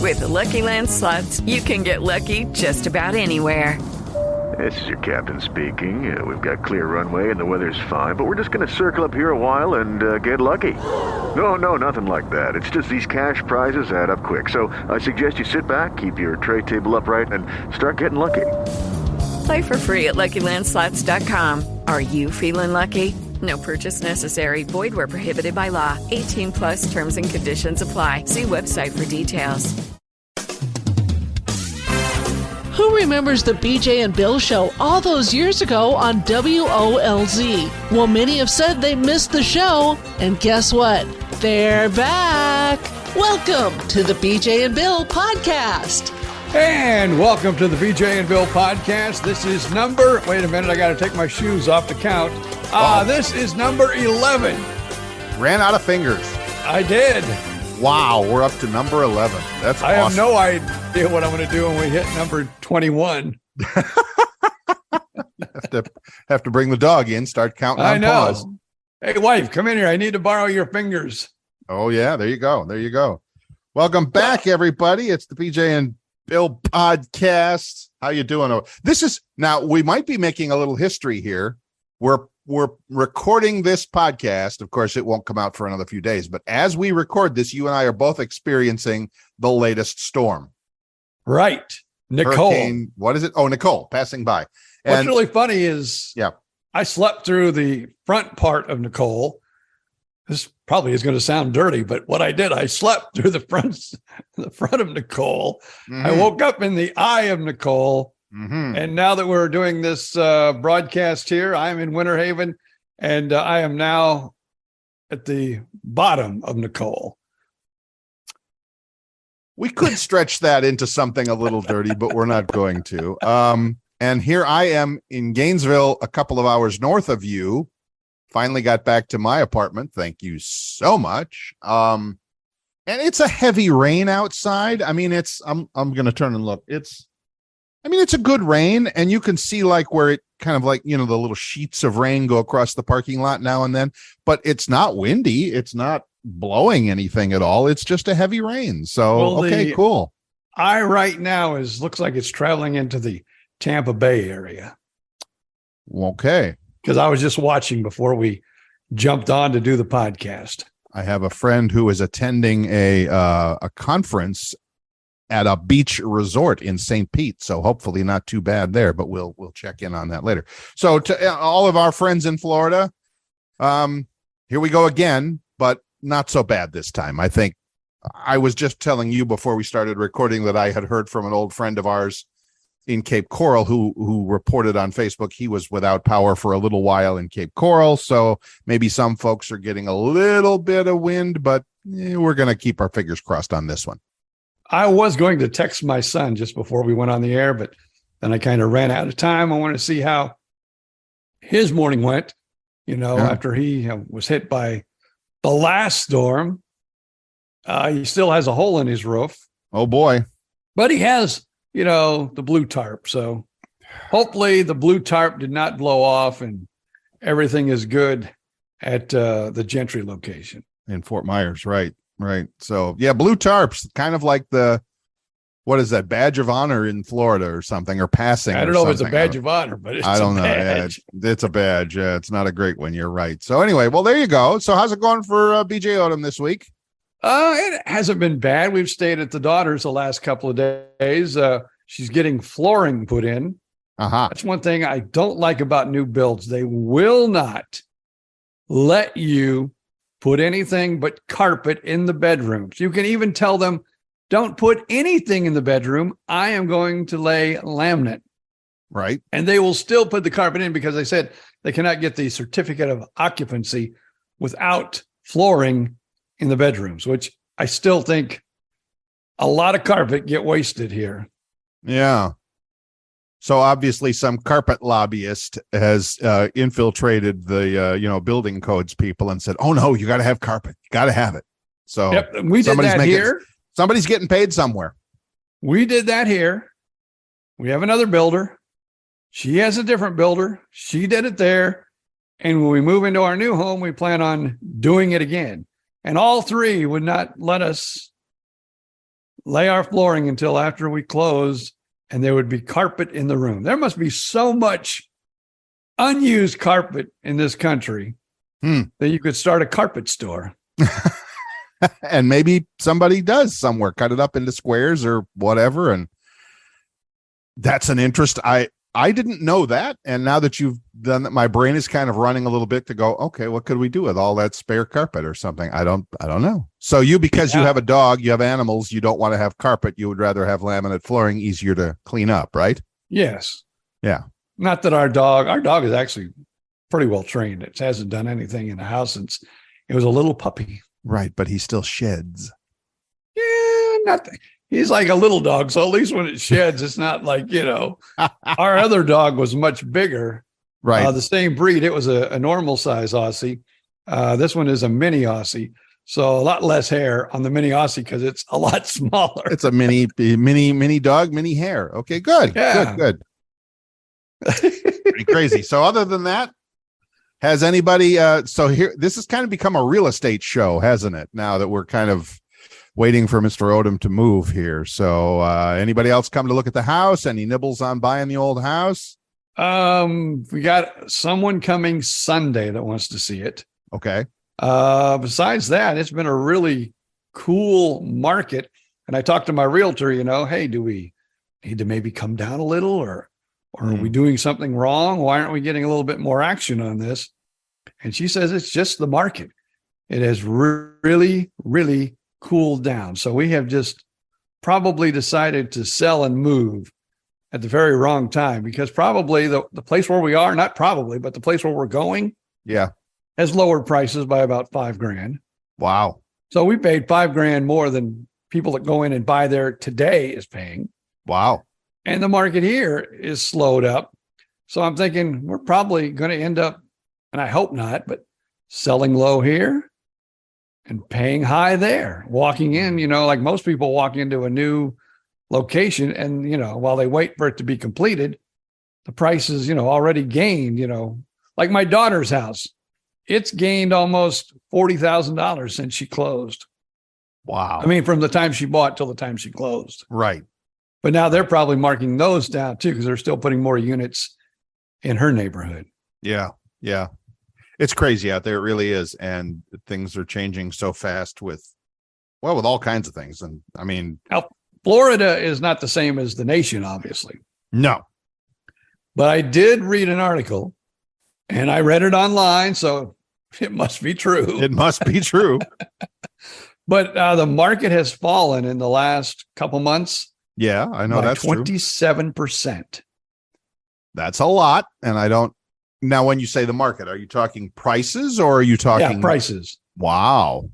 With the Lucky Land Slots, you can get lucky just about anywhere. This is your captain speaking. We've got clear runway and the weather's fine, but we're just going to circle up here a while and get lucky. No, nothing like that. It's just these cash prizes add up quick. So I suggest you sit back, keep your tray table upright, and start getting lucky. Play for free at LuckyLandSlots.com. Are you feeling lucky? No purchase necessary. Void where prohibited by law. 18 plus terms and conditions apply. See website for details. Who remembers the BJ and Bill show all those years ago on WOLZ? Well, many have said they missed the show, and guess what? They're back. Welcome to the BJ and Bill podcast. And welcome to the BJ and Bill podcast. This is number, wait a minute, I got to take my shoes off to count. This is number 11. Ran out of fingers. I did. Wow, we're up to number 11. That's awesome. I have no idea what I'm going to do when we hit number 21. have to bring the dog in, start counting on paws. Hey, wife, come in here. I need to borrow your fingers. Oh, yeah, there you go. There you go. Welcome back, everybody. It's the BJ and Bill podcast. How you doing? Now, we might be making a little history here. We're recording this podcast. Of course, it won't come out for another few days, but as we record this, you and I are both experiencing the latest storm. Right. Nicole. Hurricane, what is it? Oh, Nicole passing by. What's really funny is yeah, I slept through the front part of Nicole. This probably is going to sound dirty, but what I did, I slept through the front of Nicole. Mm-hmm. I woke up in the eye of Nicole. Mm-hmm. And now that we're doing this broadcast here, I'm in Winter Haven, and I am now at the bottom of Nicole. We could stretch that into something a little dirty, but we're not going to. And here I am in Gainesville, a couple of hours north of you. Finally got back to my apartment. Thank you so much. And it's a heavy rain outside. I mean, I'm going to turn and look. It's a good rain, and you can see like where it kind of like, the little sheets of rain go across the parking lot now and then, but it's not windy. It's not blowing anything at all. It's just a heavy rain. So, okay, cool. Eye right now looks like it's traveling into the Tampa Bay area. Okay. Because I was just watching before we jumped on to do the podcast. I have a friend who is attending a conference at a beach resort in St. Pete. So hopefully not too bad there, but we'll check in on that later. So to all of our friends in Florida, here we go again, but not so bad this time. I think I was just telling you before we started recording that I had heard from an old friend of ours in Cape Coral who reported on Facebook he was without power for a little while in Cape Coral. So maybe some folks are getting a little bit of wind, but we're going to keep our fingers crossed on this one. I was going to text my son just before we went on the air, but then I kind of ran out of time. I want to see how his morning went, after he was hit by the last storm. He still has a hole in his roof. Oh, boy. But he has, the blue tarp. So hopefully the blue tarp did not blow off and everything is good at the Gentry location. In Fort Myers, right. Right. So, yeah, blue tarps, kind of like what is that, badge of honor in Florida or something, or passing. I don't know if it's a badge of honor, but it's a badge. Yeah, it's a badge. Yeah, it's not a great one. You're right. So anyway, well, there you go. So how's it going for BJ Odom this week? It hasn't been bad. We've stayed at the daughter's the last couple of days. She's getting flooring put in. Uh-huh. That's one thing I don't like about new builds. They will not let you put anything but carpet in the bedrooms. You can even tell them, don't put anything in the bedroom. I am going to lay laminate. Right. And they will still put the carpet in because they said they cannot get the certificate of occupancy without flooring in the bedrooms, which I still think a lot of carpet get wasted here. Yeah. So obviously some carpet lobbyist has infiltrated the, building codes people and said, oh, no, you got to have carpet. You got to have it. So yep, we did that here. Somebody's getting paid somewhere. We did that here. We have another builder. She has a different builder. She did it there. And when we move into our new home, we plan on doing it again. And all three would not let us lay our flooring until after we closed, and there would be carpet in the room. There must be so much unused carpet in this country that you could start a carpet store. And maybe somebody does somewhere, cut it up into squares or whatever. And that's an interest. I didn't know that. And now that you've done that, my brain is kind of running a little bit to go, okay, what could we do with all that spare carpet or something? I don't know. So because you have a dog, you have animals, you don't want to have carpet. You would rather have laminate flooring, easier to clean up, right? Yes. Yeah. Not that our dog is actually pretty well trained. It hasn't done anything in the house since it was a little puppy. Right. But he still sheds. Yeah, he's like a little dog. So at least when it sheds, it's not like, our other dog was much bigger. Right. The same breed. It was a normal size Aussie. This one is a mini Aussie. So a lot less hair on the mini Aussie because it's a lot smaller. It's a mini dog, mini hair. Okay, good. Yeah. Good. Pretty crazy. So other than that, has anybody so here, this has kind of become a real estate show, hasn't it? Now that we're kind of waiting for Mr. Odom to move here. So anybody else come to look at the house? Any nibbles on buying the old house? We got someone coming Sunday that wants to see it. Okay. Besides that, it's been a really cool market. And I talked to my realtor, hey, do we need to maybe come down a little or are we doing something wrong? Why aren't we getting a little bit more action on this? And she says it's just the market. It has really, really cooled down. So we have just probably decided to sell and move at the very wrong time because probably the place where we are, not probably, but the place where we're going, has lowered prices by about $5,000. Wow. So we paid $5,000 more than people that go in and buy there today is paying. Wow. And the market here is slowed up. So I'm thinking we're probably going to end up, and I hope not, but selling low here and paying high there. Walking in, like most people walk into a new location and, while they wait for it to be completed, the price is, already gained, like my daughter's house. It's gained almost $40,000 since she closed. Wow. I mean, from the time she bought till the time she closed. Right. But now they're probably marking those down too, because they're still putting more units in her neighborhood. Yeah. Yeah. It's crazy out there. It really is. And things are changing so fast with all kinds of things. And I mean, now, Florida is not the same as the nation, obviously. No. But I did read an article and I read it online. So it must be true. It must be true. But the market has fallen in the last couple months. Yeah, I know that's 27%. That's a lot. And now when you say the market, are you talking prices or are you talking prices? Wow.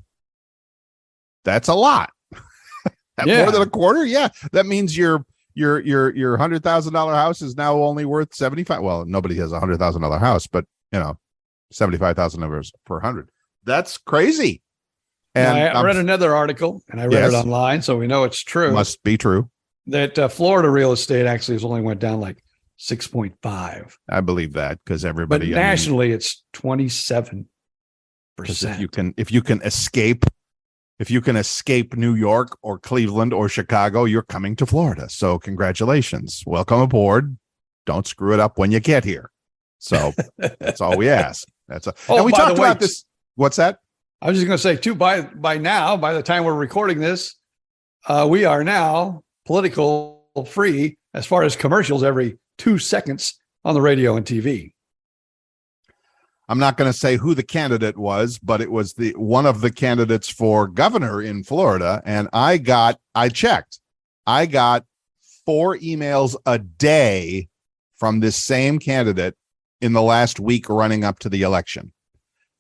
That's a lot. More than a quarter. Yeah. That means your $100,000 house is now only worth 75. Well, nobody has a $100,000 house, but $75,000 per 100. That's crazy. And I read another article and I read it online. So we know it's true. Must be true. That Florida real estate actually has only went down like 6.5. I believe that because everybody. But nationally, it's 27%. If you can escape New York or Cleveland or Chicago, you're coming to Florida. So congratulations, welcome aboard. Don't screw it up when you get here. So that's all we ask. And we talked about this. What's that? I was just going to say too. By the time we're recording this, we are now political free as far as commercials every 2 seconds on the radio and TV. I'm not going to say who the candidate was, but it was one of the candidates for governor in Florida. And I got 4 emails a day from this same candidate in the last week running up to the election.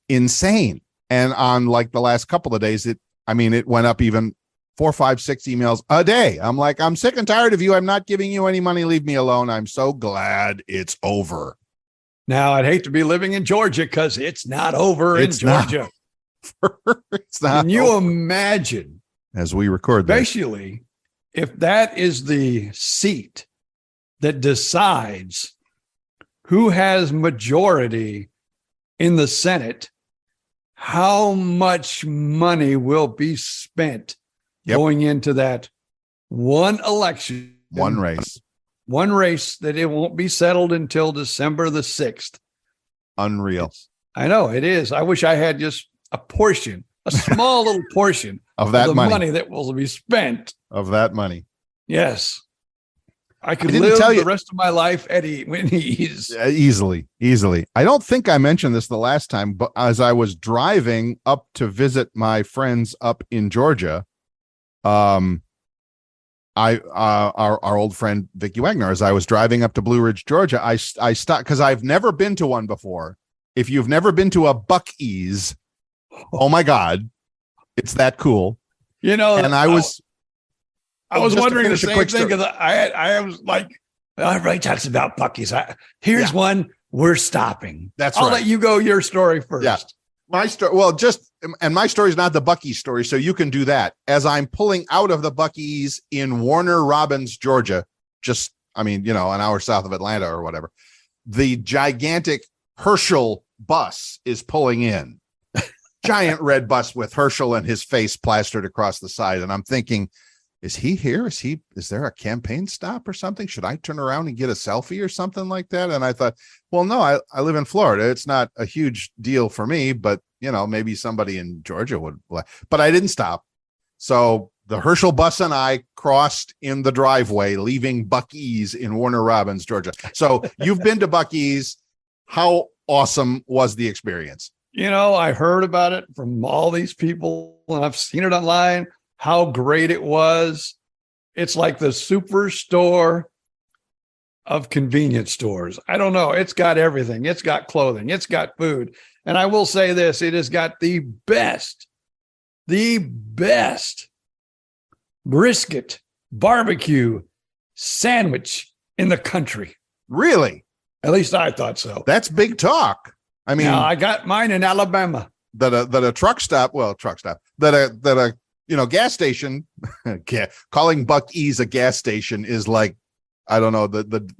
Insane. And on like the last couple of days, it went up even 4, 5, 6 emails a day. I'm like, I'm sick and tired of you. I'm not giving you any money. Leave me alone. I'm so glad it's over. Now, I'd hate to be living in Georgia because it's not over in Georgia. It's not. Can you imagine? As we record this. Especially if that is the seat that decides who has majority in the Senate, how much money will be spent going into that one election, one race, that it won't be settled until December the 6th. Unreal. I know it is. I wish I had just a portion, a small little portion of that the money that will be spent. Of that money. Yes. I could live the rest of my life at ease. Easily. I don't think I mentioned this the last time, but as I was driving up to visit my friends up in Georgia, our old friend Vicki Wagner, as I was driving up to Blue Ridge, Georgia, I stopped because I've never been to one before. If you've never been to a Buc-ee's, oh my God, it's that cool. You know, and I was wondering the same thing because I was like, everybody talks about Buc-ee's. Here's one. We're stopping. I'll let you go your story first. Yeah. My story. Well, and my story is not the Buc-ee story, so you can do that. As I'm pulling out of the Buc-ee's in Warner Robins, Georgia, an hour south of Atlanta or whatever, the gigantic Herschel bus is pulling in. Giant red bus with Herschel and his face plastered across the side. And I'm thinking, is he here? Is there a campaign stop or something? Should I turn around and get a selfie or something like that? And I thought, well, no, I live in Florida. It's not a huge deal for me, but maybe somebody in Georgia would, but I didn't stop. So the Herschel bus and I crossed in the driveway, leaving Buc-ee's in Warner Robins, Georgia. So you've been to Buc-ee's. How awesome was the experience? I heard about it from all these people and I've seen it online. How great it was. It's like the superstore of convenience stores. I don't know. It's got everything. It's got clothing. It's got food. And I will say this, it has got the best brisket barbecue sandwich in the country. Really? At least I thought so. That's big talk. I mean, I got mine in Alabama. That a truck stop, that a gas station, calling Buc-ee's a gas station is like, I don't know,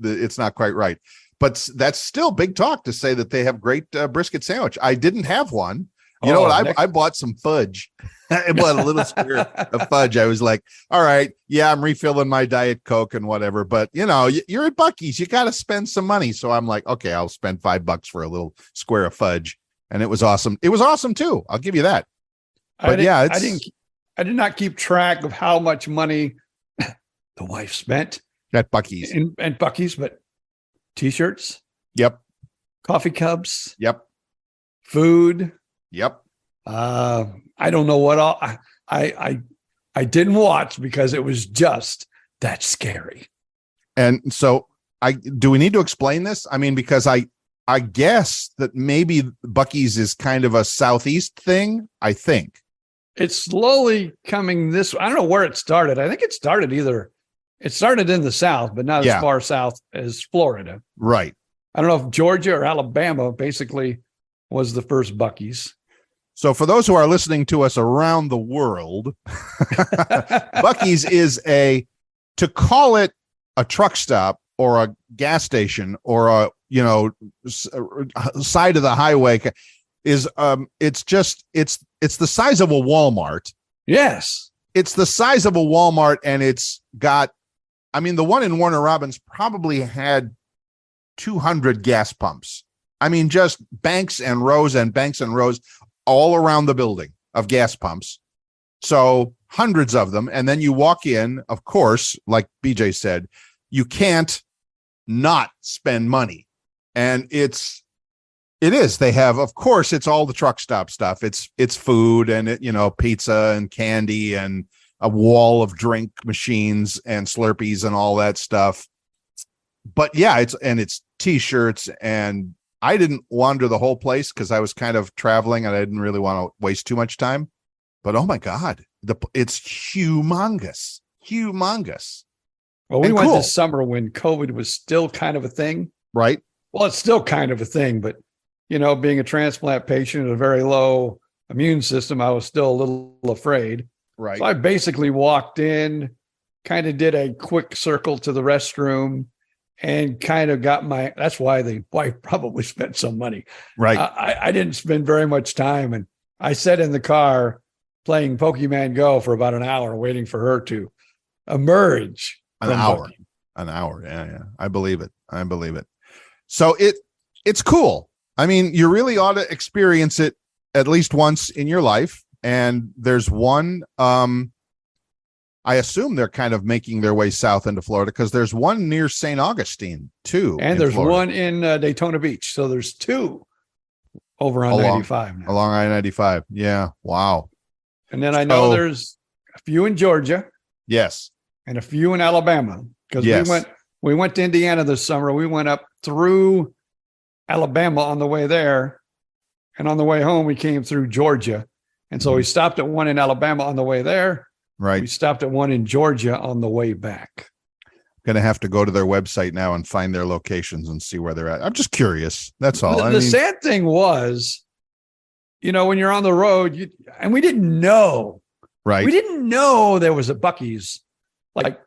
it's not quite right, but that's still big talk to say that they have great brisket sandwich. I didn't have one. You know what? I bought some fudge. I bought a little square of fudge. I was like, all right, yeah, I'm refilling my Diet Coke and whatever, but you're at Buc-ee's, you got to spend some money. So I'm like, okay, I'll spend $5 for a little square of fudge. And it was awesome. It was awesome too. I'll give you that. But I did not keep track of how much money the wife spent at Buc-ee's and Buc-ee's, but T-shirts. Yep. Coffee cups. Yep. Food. Yep. I don't know what all I didn't watch because it was just that scary. And so do we need to explain this? I mean, because I guess that maybe Buc-ee's is kind of a Southeast thing. I think it's slowly coming this. I don't know where it started. I think it started in the South, but not as far south as Florida. Right. I don't know if Georgia or Alabama basically was the first Buc-ee's. So for those who are listening to us around the world, Buc-ee's is to call it a truck stop or a gas station or a side of the highway is it's the size of a Walmart. Yes. It's the size of a Walmart, and it's got, the one in Warner Robins probably had 200 gas pumps. Just banks and rows all around the building of gas pumps. So hundreds of them. And then you walk in, of course, like BJ said, you can't not spend money. And it is. They have, of course, it's all the truck stop stuff. It's food and pizza and candy and a wall of drink machines and Slurpees and all that stuff. But yeah, it's T-shirts, and I didn't wander the whole place because I was kind of traveling and I didn't really want to waste too much time. But oh my God, it's humongous. Well, we went this summer when COVID was still kind of a thing. Right. Well, it's still kind of a thing, but being a transplant patient with a very low immune system, I was still a little afraid. Right. So I basically walked in, kind of did a quick circle to the restroom, and kind of got that's why the wife probably spent some money. Right. I didn't spend very much time, and I sat in the car playing Pokemon Go for about an hour waiting for her to emerge. An from hour. Buc-ee. An hour. Yeah. I believe it. So it's cool. I mean, you really ought to experience it at least once in your life. And there's one, I assume they're kind of making their way south into Florida because there's one near St. Augustine too. And there's Florida. one in Daytona Beach. So there's two over on 95 now. Along I-95. Yeah. Wow. And then I know there's a few in Georgia. Yes. And a few in Alabama. Because we went to Indiana this summer. We went up through Alabama on the way there. And on the way home, we came through Georgia. And so we stopped at one in Alabama on the way there. Right. We stopped at one in Georgia on the way back. Going to have to go to their website now and find their locations and see where they're at. I'm just curious. That's all. The sad thing was, when you're on the road, and we didn't know. Right. We didn't know there was a Buc-ee's like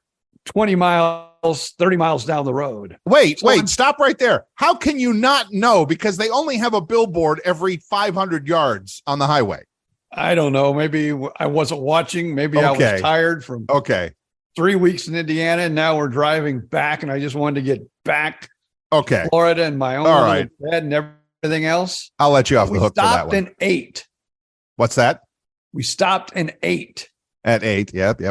20 miles, 30 miles down the road. Wait, stop right there. How can you not know? Because they only have a billboard every 500 yards on the highway. I don't know. Maybe I wasn't watching. Maybe I was tired from 3 weeks in Indiana. And now we're driving back and I just wanted to get back to Florida and my own little bed and everything else. I'll let you off the hook for that one. We stopped and ate. What's that? We stopped and ate. At 8. Yep.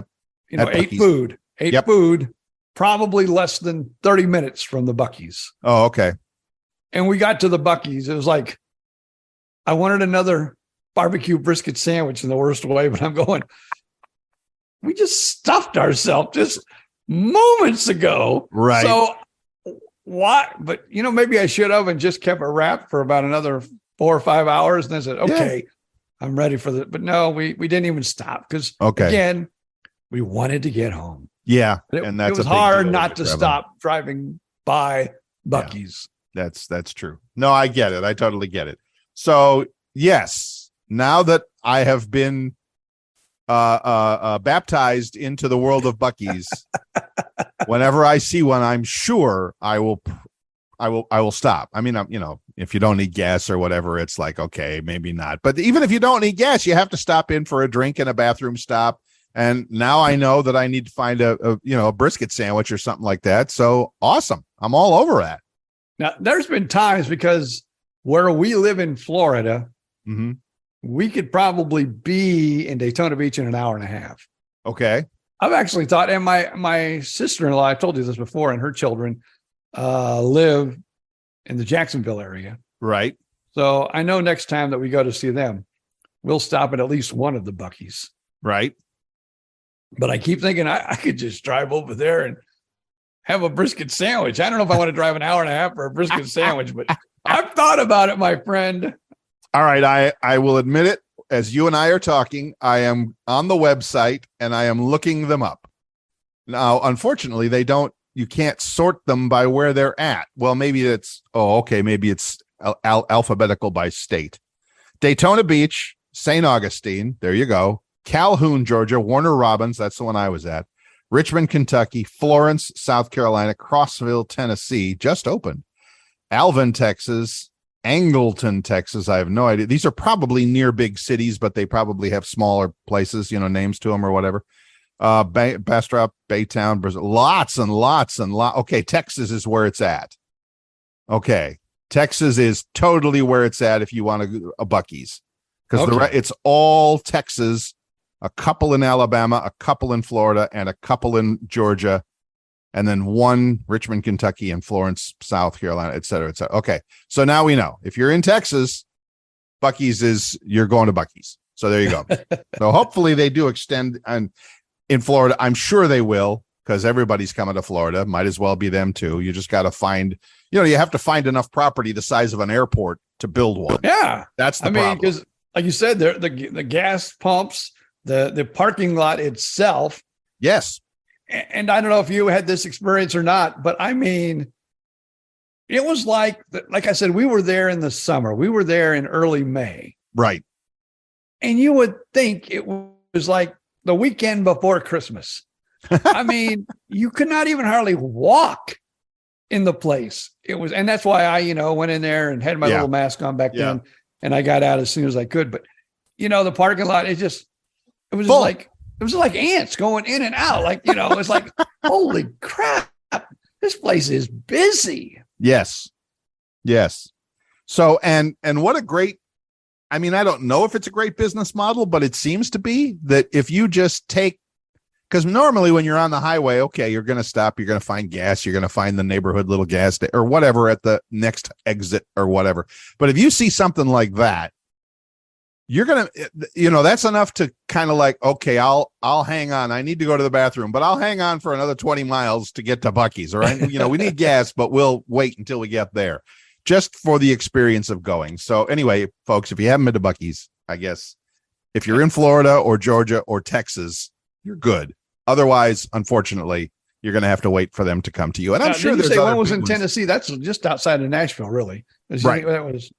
Ate food. Food, probably less than 30 minutes from the Buc-ee's. Oh, okay. And we got to the Buc-ee's. It was like, I wanted another barbecue brisket sandwich in the worst way, but I'm going, we just stuffed ourselves just moments ago. Right. So why? But, maybe I should have and just kept it wrapped for about another 4 or 5 hours. And then said, okay, I'm ready for the, but no, we didn't even stop because again, we wanted to get home. Yeah. And it was hard not to stop driving by Buc-ee's. Yeah, that's true. No, I get it. I totally get it. So yes, now that I have been baptized into the world of Buc-ee's, whenever I see one, I'm sure I will stop. I mean, if you don't need gas or whatever, it's like, okay, maybe not. But even if you don't need gas, you have to stop in for a drink and a bathroom stop. And now I know that I need to find a brisket sandwich or something like that. So awesome. I'm all over that. Now, there's been times because where we live in Florida, we could probably be in Daytona Beach in an hour and a half. Okay. I've actually thought, and my sister-in-law, I've told you this before, and her children live in the Jacksonville area. Right. So I know next time that we go to see them, we'll stop at least one of the Buc-ee's. Right. But I keep thinking I could just drive over there and have a brisket sandwich. I don't know if I want to drive an hour and a half for a brisket sandwich, but I've thought about it, my friend. All right. I will admit it. As you and I are talking, I am on the website and I am looking them up. Now, unfortunately, you can't sort them by where they're at. Well, maybe maybe it's alphabetical by state. Daytona Beach, St. Augustine. There you go. Calhoun, Georgia, Warner Robins, that's the one I was at, Richmond, Kentucky, Florence, South Carolina, Crossville, Tennessee, just opened, Alvin, Texas, Angleton, Texas, I have no idea. These are probably near big cities, but they probably have smaller places, names to them or whatever. Bastrop, Baytown, Brazil, lots and lots and lots. Okay, Texas is where it's at. Okay, Texas is totally where it's at if you want a Buc-ee's. Because it's all Texas, a couple in Alabama, a couple in Florida, and a couple in Georgia, and then one Richmond, Kentucky, and Florence, South Carolina, et cetera, et cetera. Okay, so now we know. If you're in Texas, Buc-ee's you're going to Buc-ee's. So there you go. So hopefully they do extend in Florida. I'm sure they will because everybody's coming to Florida. Might as well be them too. You just got to find, you have to find enough property the size of an airport to build one. Yeah. That's the problem. Because like you said, the gas pumps, the parking lot itself. Yes. And I don't know if you had this experience or not, but I mean, it was like I said, we were there in the summer. We were there in early May. Right. And you would think it was like the weekend before Christmas. I mean, you could not even hardly walk in the place. It was, and that's why I, went in there and had my little mask on back then. And I got out as soon as I could. But, the parking lot, it was just like it was like ants going in and out. Like, it's like, holy crap, this place is busy. Yes. So, and what a great, I mean, I don't know if it's a great business model, but it seems to be that if you just take, because normally when you're on the highway, okay, you're going to stop, you're going to find gas, you're going to find the neighborhood little gas or whatever at the next exit or whatever. But if you see something like that, you're going to, that's enough to kind of like, okay, I'll hang on. I need to go to the bathroom, but I'll hang on for another 20 miles to get to Buc-ee's. All right. We need gas, but we'll wait until we get there just for the experience of going. So anyway, folks, if you haven't been to Buc-ee's, I guess if you're in Florida or Georgia or Texas, you're good. Otherwise, unfortunately, you're going to have to wait for them to come to you. And I'm sure there's one was in Tennessee. That's just outside of Nashville, really. Right. That was.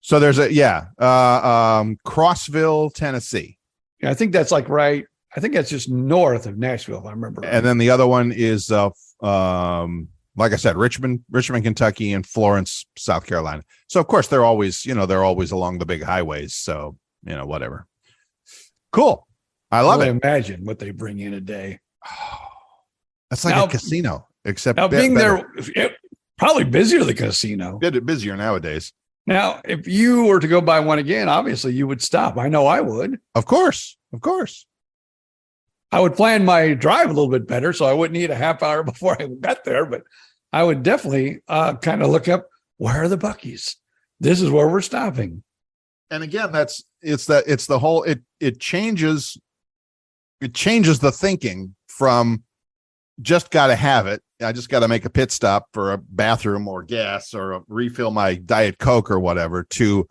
So there's Crossville, Tennessee. Yeah, I think that's like right. I think that's just north of Nashville, if I remember right. And then the other one is, like I said, Richmond, Kentucky, and Florence, South Carolina. So of course they're always along the big highways. So whatever. Cool. I love it. Imagine what they bring in a day. That's like a casino, except now being there, probably busier than the casino. Bit busier nowadays. Now, if you were to go buy one again, obviously you would stop. I know I would. Of course. I would plan my drive a little bit better, so I wouldn't need a half hour before I got there. But I would definitely kind of look up, where are the Buc-ee's? This is where we're stopping. And again, it changes the thinking from just got to have it. I just got to make a pit stop for a bathroom or gas or refill my Diet Coke or whatever to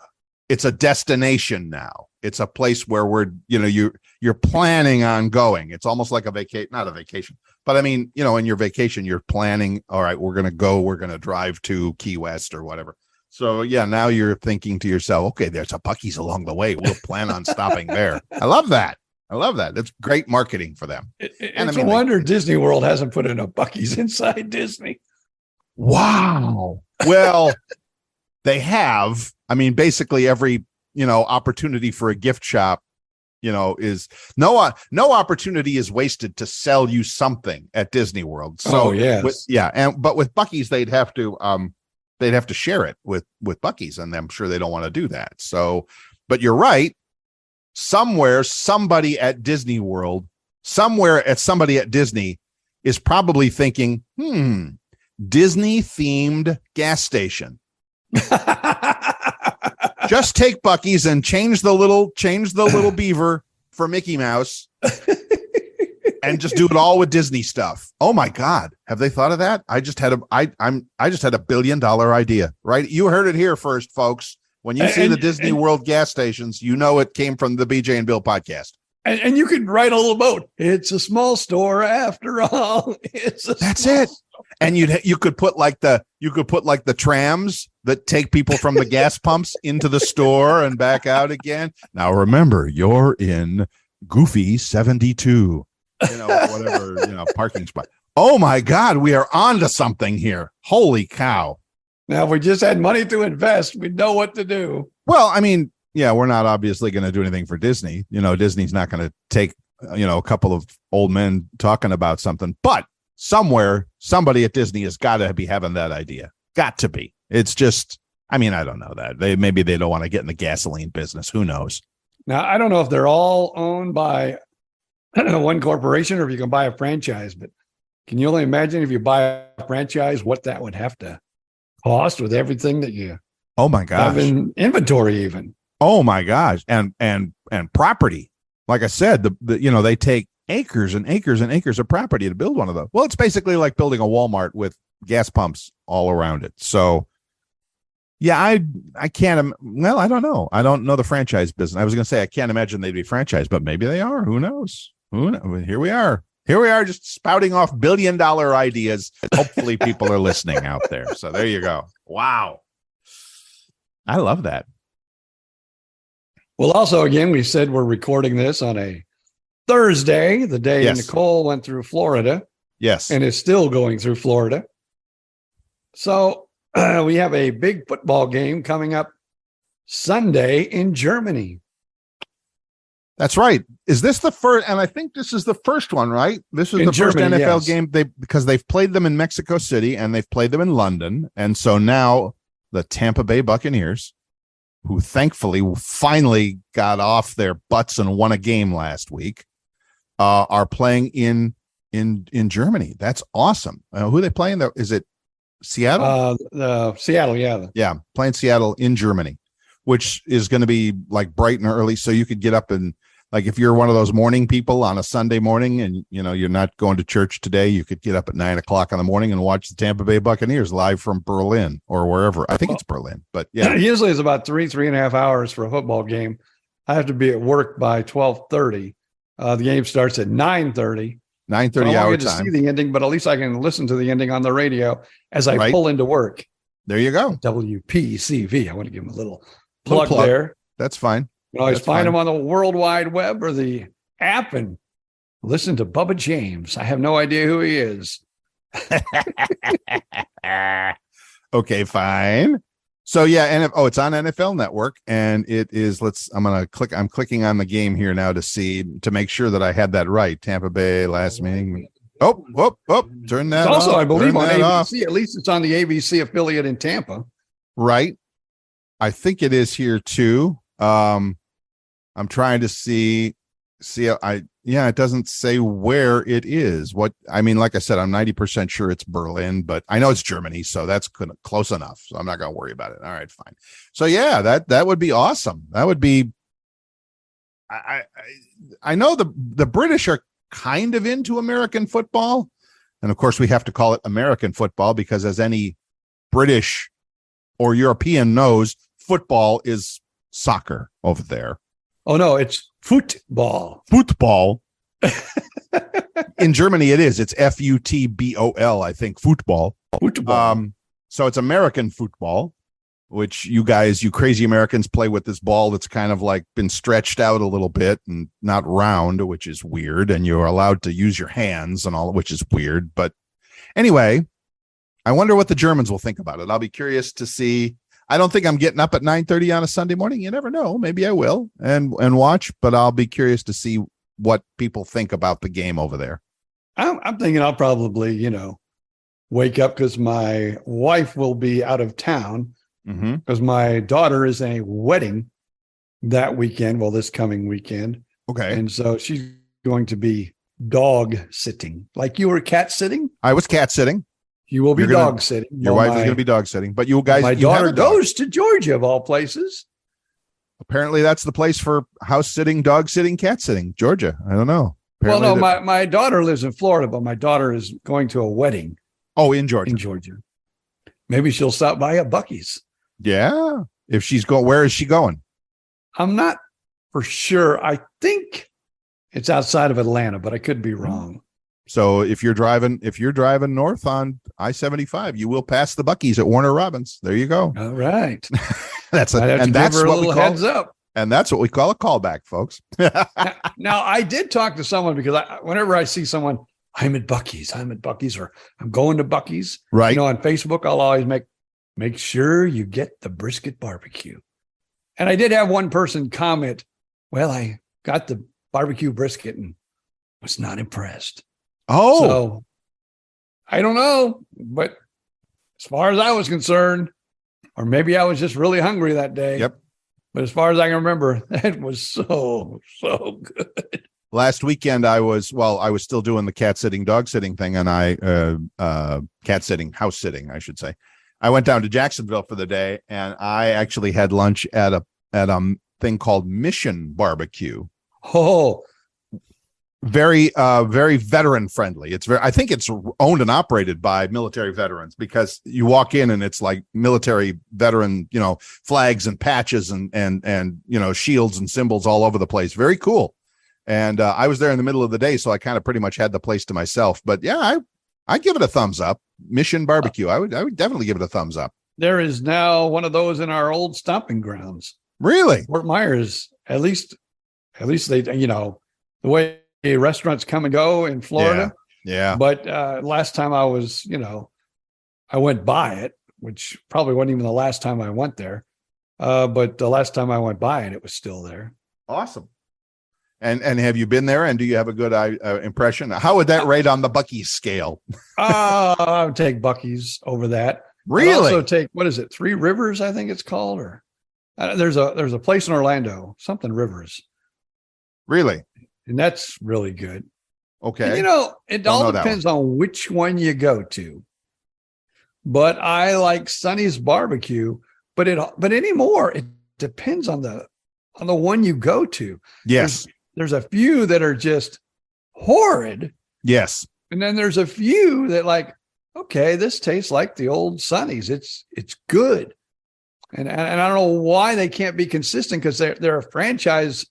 it's a destination now. It's a place where you're planning on going. It's almost like not a vacation, but I mean, in your vacation, you're planning, all right, we're going to drive to Key West or whatever. So yeah, now you're thinking to yourself, okay, there's a Buc-ee's along the way. We'll plan on stopping there. I love that. That's great marketing for them. It's a wonder Disney World hasn't put in a Buc-ee's inside Disney. Wow. Well, they have. I mean, basically every, opportunity for a gift shop, is no opportunity is wasted to sell you something at Disney World. So yes. But with Buc-ee's, they'd have to share it with Buc-ee's, and I'm sure they don't want to do that. So, but you're right. Somebody at Disney World, somebody at Disney is probably thinking, Disney themed gas station. Just take Buc-ee's and change the little beaver for Mickey Mouse and just do it all with Disney stuff. Oh my God. Have they thought of that? I just had a $1 billion idea, right? You heard it here first, folks. When you see the Disney World gas stations, it came from the BJ and Bill podcast. And you could write a little note. It's a small store after all. That's it. And you could put like the trams that take people from the gas pumps into the store and back out again. Now remember, you're in Goofy 72. Whatever, parking spot. Oh my God, we are on to something here. Holy cow. Now, if we just had money to invest, we'd know what to do. Well, I mean, yeah, we're not obviously going to do anything for Disney. Disney's not going to take, a couple of old men talking about something. But somewhere, somebody at Disney has got to be having that idea. Got to be. It's just, I mean, I don't know that. Maybe they don't want to get in the gasoline business. Who knows? Now, I don't know if they're all owned by one corporation or if you can buy a franchise. But can you only imagine if you buy a franchise, what that would have to cost with everything that you have in inventory even. Oh my gosh. And property. Like I said, they take acres and acres and acres of property to build one of those. Well, it's basically like building a Walmart with gas pumps all around it. So yeah, I can't, well, I don't know. I don't know the franchise business. I was going to say, I can't imagine they'd be franchised, but maybe they are. Who knows? Here we are just spouting off $1 billion ideas. Hopefully people are listening out there. So there you go. Wow. I love that. Well, also, again, we said we're recording this on a Thursday, the day Nicole went through Florida. Yes. And is still going through Florida. So we have a big football game coming up Sunday in Germany. That's right. Is this the first? And I think this is the first one, right? This is In the first Germany, NFL yes. game because they've played them in Mexico City and they've played them in London. And so now the Tampa Bay Buccaneers, who thankfully finally got off their butts and won a game last week, are playing in Germany. That's awesome. Who are they playing? Is it Seattle? Seattle, yeah. Yeah, playing Seattle in Germany, which is going to be like bright and early. So you could get up and, like, if you're one of those morning people on a Sunday morning and, you're not going to church today, you could get up at 9:00 in the morning and watch the Tampa Bay Buccaneers live from Berlin or wherever. I think it's Berlin, but yeah. Usually it's about 3.5 hours for a football game. I have to be at work by 12:30. The game starts at 9:30. 9:30 so I hour won't get to time. see the ending, but at least I can listen to the ending on the radio as I pull into work. There you go. WPCV. I want to give them a little plug there. That's fine. You can always find them on the World Wide Web or the app and listen to Bubba James. I have no idea who he is. Okay, fine. So yeah, and it's on NFL Network, and it is. I'm clicking on the game here now to make sure that I had that right. Tampa Bay last meeting. Oh! Turn that. It's also, off. I believe, on ABC. Off. At least it's on the ABC affiliate in Tampa. Right. I think it is here too. I'm trying to see. It doesn't say where it is. Like I said, I'm 90% sure it's Berlin, but I know it's Germany, so that's close enough. So I'm not going to worry about it. All right, fine. So yeah, that would be awesome. That would be. I know the British are kind of into American football, and of course we have to call it American football because, as any British or European knows, football is soccer over there. Oh no, it's football. Football. In Germany, it is. It's FUTBOL, I think. Football. Football. So it's American football, which you crazy Americans play with this ball that's kind of like been stretched out a little bit and not round, which is weird. And you're allowed to use your hands and all, which is weird. But anyway, I wonder what the Germans will think about it. I'll be curious to see. I don't think I'm getting up at 9:30 on a Sunday morning. You never know. Maybe I will and watch, but I'll be curious to see what people think about the game over there. I'm thinking I'll probably, wake up because my wife will be out of town because my daughter is in a wedding that weekend. Well, this coming weekend. Okay. And so she's going to be dog sitting. Like you were cat sitting? I was cat sitting. You will be dog sitting. Your wife is going to be dog sitting, but you guys. My daughter goes to Georgia, of all places. Apparently, that's the place for house sitting, dog sitting, cat sitting. Georgia. I don't know. Apparently my daughter lives in Florida, but my daughter is going to a wedding. Oh, in Georgia. In Georgia. Maybe she'll stop by at Buc-ee's. Yeah. If she's going, where is she going? I'm not for sure. I think it's outside of Atlanta, but I could be wrong. So if you're driving north on I-75, you will pass the Buc-ee's at Warner Robins. There you go. All right. That's what we call heads up. And that's what we call a callback, folks. Now, I did talk to someone because whenever I see someone, I'm at Buc-ee's, or I'm going to Buc-ee's. Right. On Facebook, I'll always make sure you get the brisket barbecue. And I did have one person comment, well, I got the barbecue brisket and was not impressed. Oh, so I don't know, but as far as I was concerned, or maybe I was just really hungry that day. Yep. But as far as I can remember, it was so good. Last weekend, I was still doing the cat sitting, dog sitting thing, and cat sitting, house sitting, I should say. I went down to Jacksonville for the day, and I actually had lunch at a thing called Mission Barbecue. Oh. Very veteran friendly. I think it's owned and operated by military veterans because you walk in and it's like military veteran, flags and patches and shields and symbols all over the place. Very cool. And I was there in the middle of the day, so I kind of pretty much had the place to myself. But yeah, I give it a thumbs up. Mission Barbecue. I would definitely give it a thumbs up. There is now one of those in our old stomping grounds. Really? Fort Myers. At least they, the way restaurants come and go in Florida. Yeah. But last time I was, I went by it, which probably wasn't even the last time I went there. But the last time I went by it, it was still there. Awesome. And have you been there? And do you have a good impression? How would that rate on the Buc-ee scale? I would take Buc-ee's over that. Really? I'd also take, what is it? Three Rivers, I think it's called, or there's a place in Orlando, something Rivers. Really? And that's really good. Okay. And, it all depends on which one you go to. But I like Sonny's barbecue, but anymore, it depends on the one you go to. Yes. There's a few that are just horrid. Yes. And then there's a few that like, okay, this tastes like the old Sonny's. It's good. And I don't know why they can't be consistent, because they're a franchise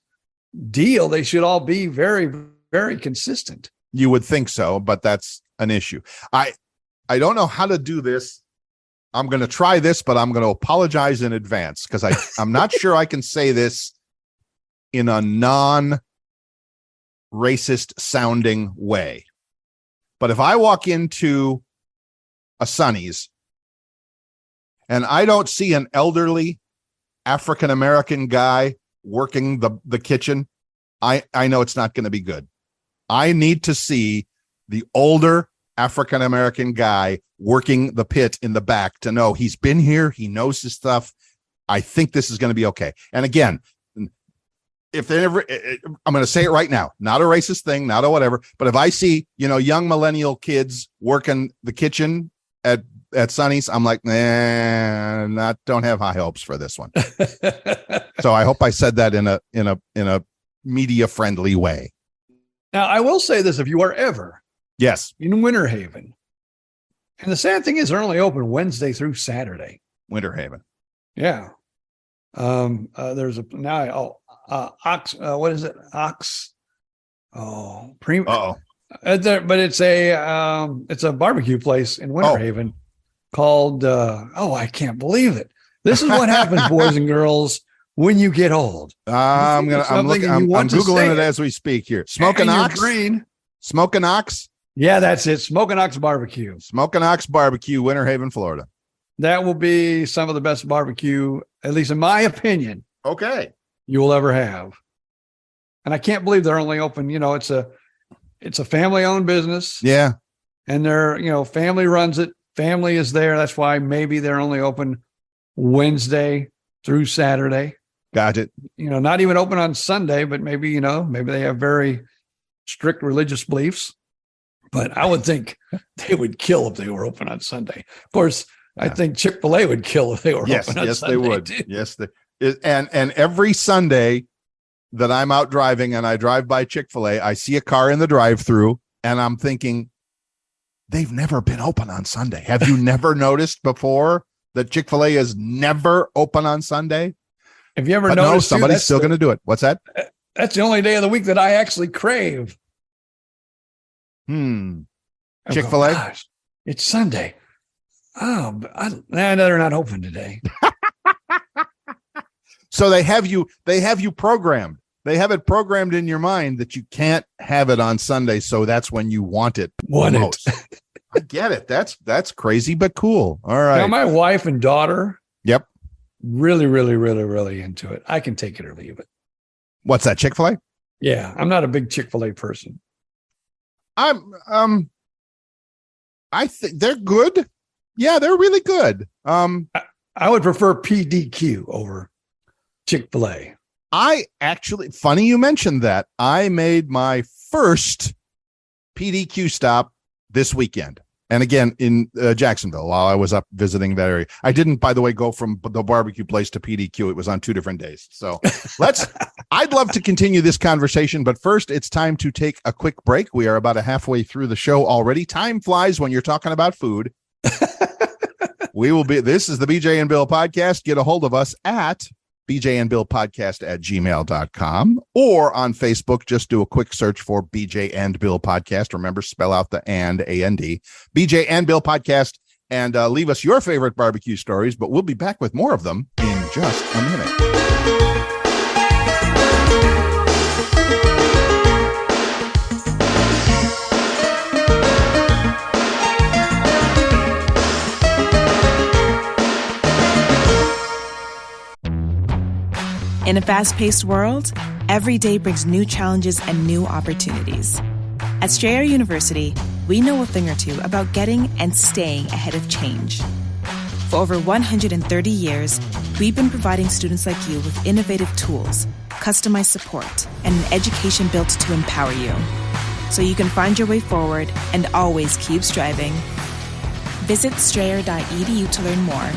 deal. They should all be very, very consistent. You would think so, but that's an issue. I don't know how to do this. I'm going to try this, but I'm going to apologize in advance because I'm not sure I can say this in a non-racist sounding way. But if I walk into a Sonny's and I don't see an elderly African-American guy working the kitchen, I know it's not going to be good. I need to see the older African-American guy working the pit in the back to know he's been here. He knows his stuff. I think this is going to be okay. And again, if they ever, I'm going to say it right now, not a racist thing, not a whatever, but if I see, young millennial kids working the kitchen at Sonny's, I'm like, don't have high hopes for this one. So I hope I said that in a media friendly way. Now, I will say this, if you are ever in Winter Haven, and the sad thing is they're only open Wednesday through Saturday. Winter Haven. Yeah. There's what is it? Ox. Oh, Uh-oh. But it's a barbecue place in Winter Haven called, I can't believe it. This is what happens, boys and girls, when you get old. I'm Googling it as we speak here. Smoking Ox. Smoking Ox. Yeah, that's it. Smoking Ox Barbecue. Smoking Ox Barbecue, Winter Haven, Florida. That will be some of the best barbecue, at least in my opinion. Okay. You will ever have. And I can't believe they're only open. It's a family-owned business. Yeah. And they're, family runs it. Family is there. That's why maybe they're only open Wednesday through Saturday. Got it. Not even open on Sunday, but maybe they have very strict religious beliefs. But I would think they would kill if they were open on Sunday. Of course, I think Chick-fil-A would kill if they were open on Sunday. Yes, they would. Too. Yes, and every Sunday that I'm out driving and I drive by Chick-fil-A, I see a car in the drive-through and I'm thinking, they've never been open on Sunday. Have you never noticed before that Chick-fil-A is never open on Sunday? Have you ever noticed somebody's still going to do it? What's that? That's the only day of the week that I actually crave. Chick-fil-A? It's Sunday. Oh, they're not open today. So they have you programmed. They have it programmed in your mind that you can't have it on Sunday. So that's when you want it. I get it. That's crazy, but cool. All right. Now, my wife and daughter. Yep. Really, really, really, really into it. I can take it or leave it. What's that? Chick-fil-A? Yeah. I'm not a big Chick-fil-A person. I think they're good. Yeah, they're really good. I would prefer PDQ over Chick-fil-A. I actually, funny you mentioned that. I made my first PDQ stop this weekend. And again, in Jacksonville, while I was up visiting that area. I didn't, by the way, go from the barbecue place to PDQ. It was on 2 different days. So I'd love to continue this conversation, but first it's time to take a quick break. We are about halfway through the show already. Time flies when you're talking about food. This is the BJ and Bill podcast. Get a hold of us at bjandbillpodcast@gmail.com or on Facebook. Just do a quick search for BJ and Bill podcast. Remember, spell out the A-N-D, BJ and Bill podcast, and leave us your favorite barbecue stories, but we'll be back with more of them in just a minute. In a fast-paced world, every day brings new challenges and new opportunities. At Strayer University, we know a thing or two about getting and staying ahead of change. For over 130 years, we've been providing students like you with innovative tools, customized support, and an education built to empower you, so you can find your way forward and always keep striving. Visit strayer.edu to learn more.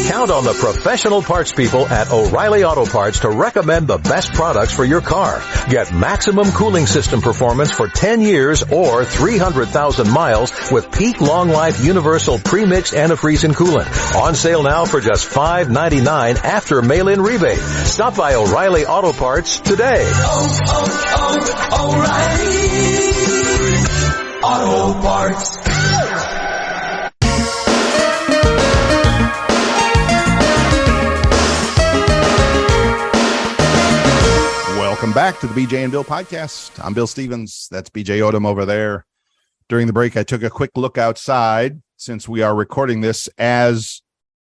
Count on the professional parts people at O'Reilly Auto Parts to recommend the best products for your car. Get maximum cooling system performance for 10 years or 300,000 miles with peak long life universal premixed antifreeze and coolant. On sale now for just $5.99 after mail-in rebate. Stop by O'Reilly Auto Parts today. O'Reilly Auto Parts. Welcome back to the BJ and Bill podcast. I'm Bill Stevens. That's BJ Odom over there. During the break, I took a quick look outside since we are recording this as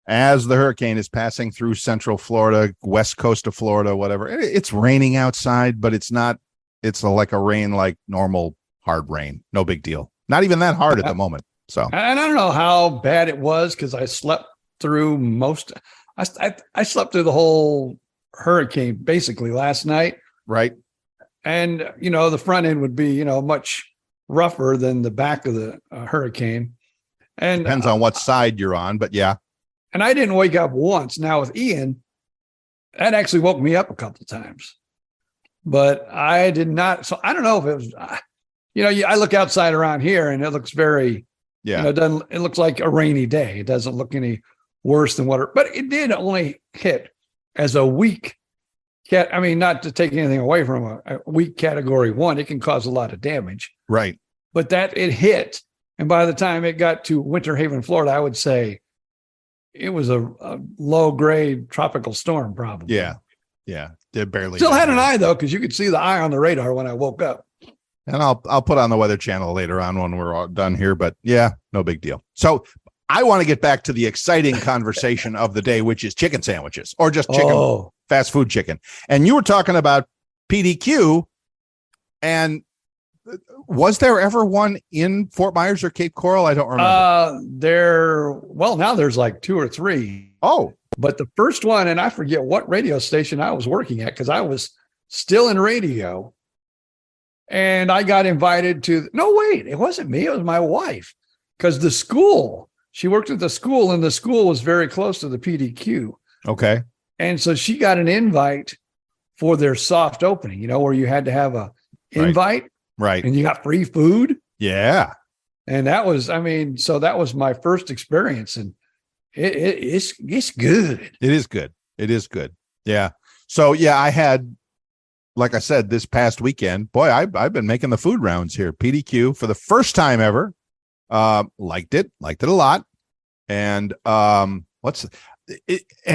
the hurricane is passing through central Florida, west coast of Florida, whatever. It's raining outside, but it's not. It's like a rain, like normal hard rain. No big deal. Not even that hard at the moment. So, and I don't know how bad it was because I slept through I slept through the whole hurricane basically last night. Right. And, the front end would be, much rougher than the back of the hurricane. And depends on what side you're on, but yeah. And I didn't wake up once. Now with Ian, that actually woke me up a couple of times, but I did not. So I don't know if it was, I look outside around here and it looks very, it looks like a rainy day. It doesn't look any worse than but it did only hit as a weak not to take anything away from a weak category 1, it can cause a lot of damage. Right. But that it hit. And by the time it got to Winter Haven, Florida, I would say it was a low grade tropical storm probably. Yeah. Yeah. Did barely. Still had an eye though, because you could see the eye on the radar when I woke up. And I'll put on the Weather Channel later on when we're all done here, but yeah, no big deal. So I want to get back to the exciting conversation of the day, which is chicken sandwiches or just chicken, fast food chicken. And you were talking about PDQ, and was there ever one in Fort Myers or Cape Coral? I don't remember. Now there's like 2 or 3. Oh, but the first one, and I forget what radio station I was working at because I was still in radio, and I got invited to. No, wait, it wasn't me. It was my wife, because the school. She worked at the school, and the school was very close to the PDQ. Okay. And so she got an invite for their soft opening, where you had to have a invite. Right. And you got free food. Yeah. And that was, so that was my first experience. And it's good. It is good. It is good. Yeah. So, yeah, I had, like I said, this past weekend, boy, I've been making the food rounds here. PDQ for the first time ever. Liked it a lot. And and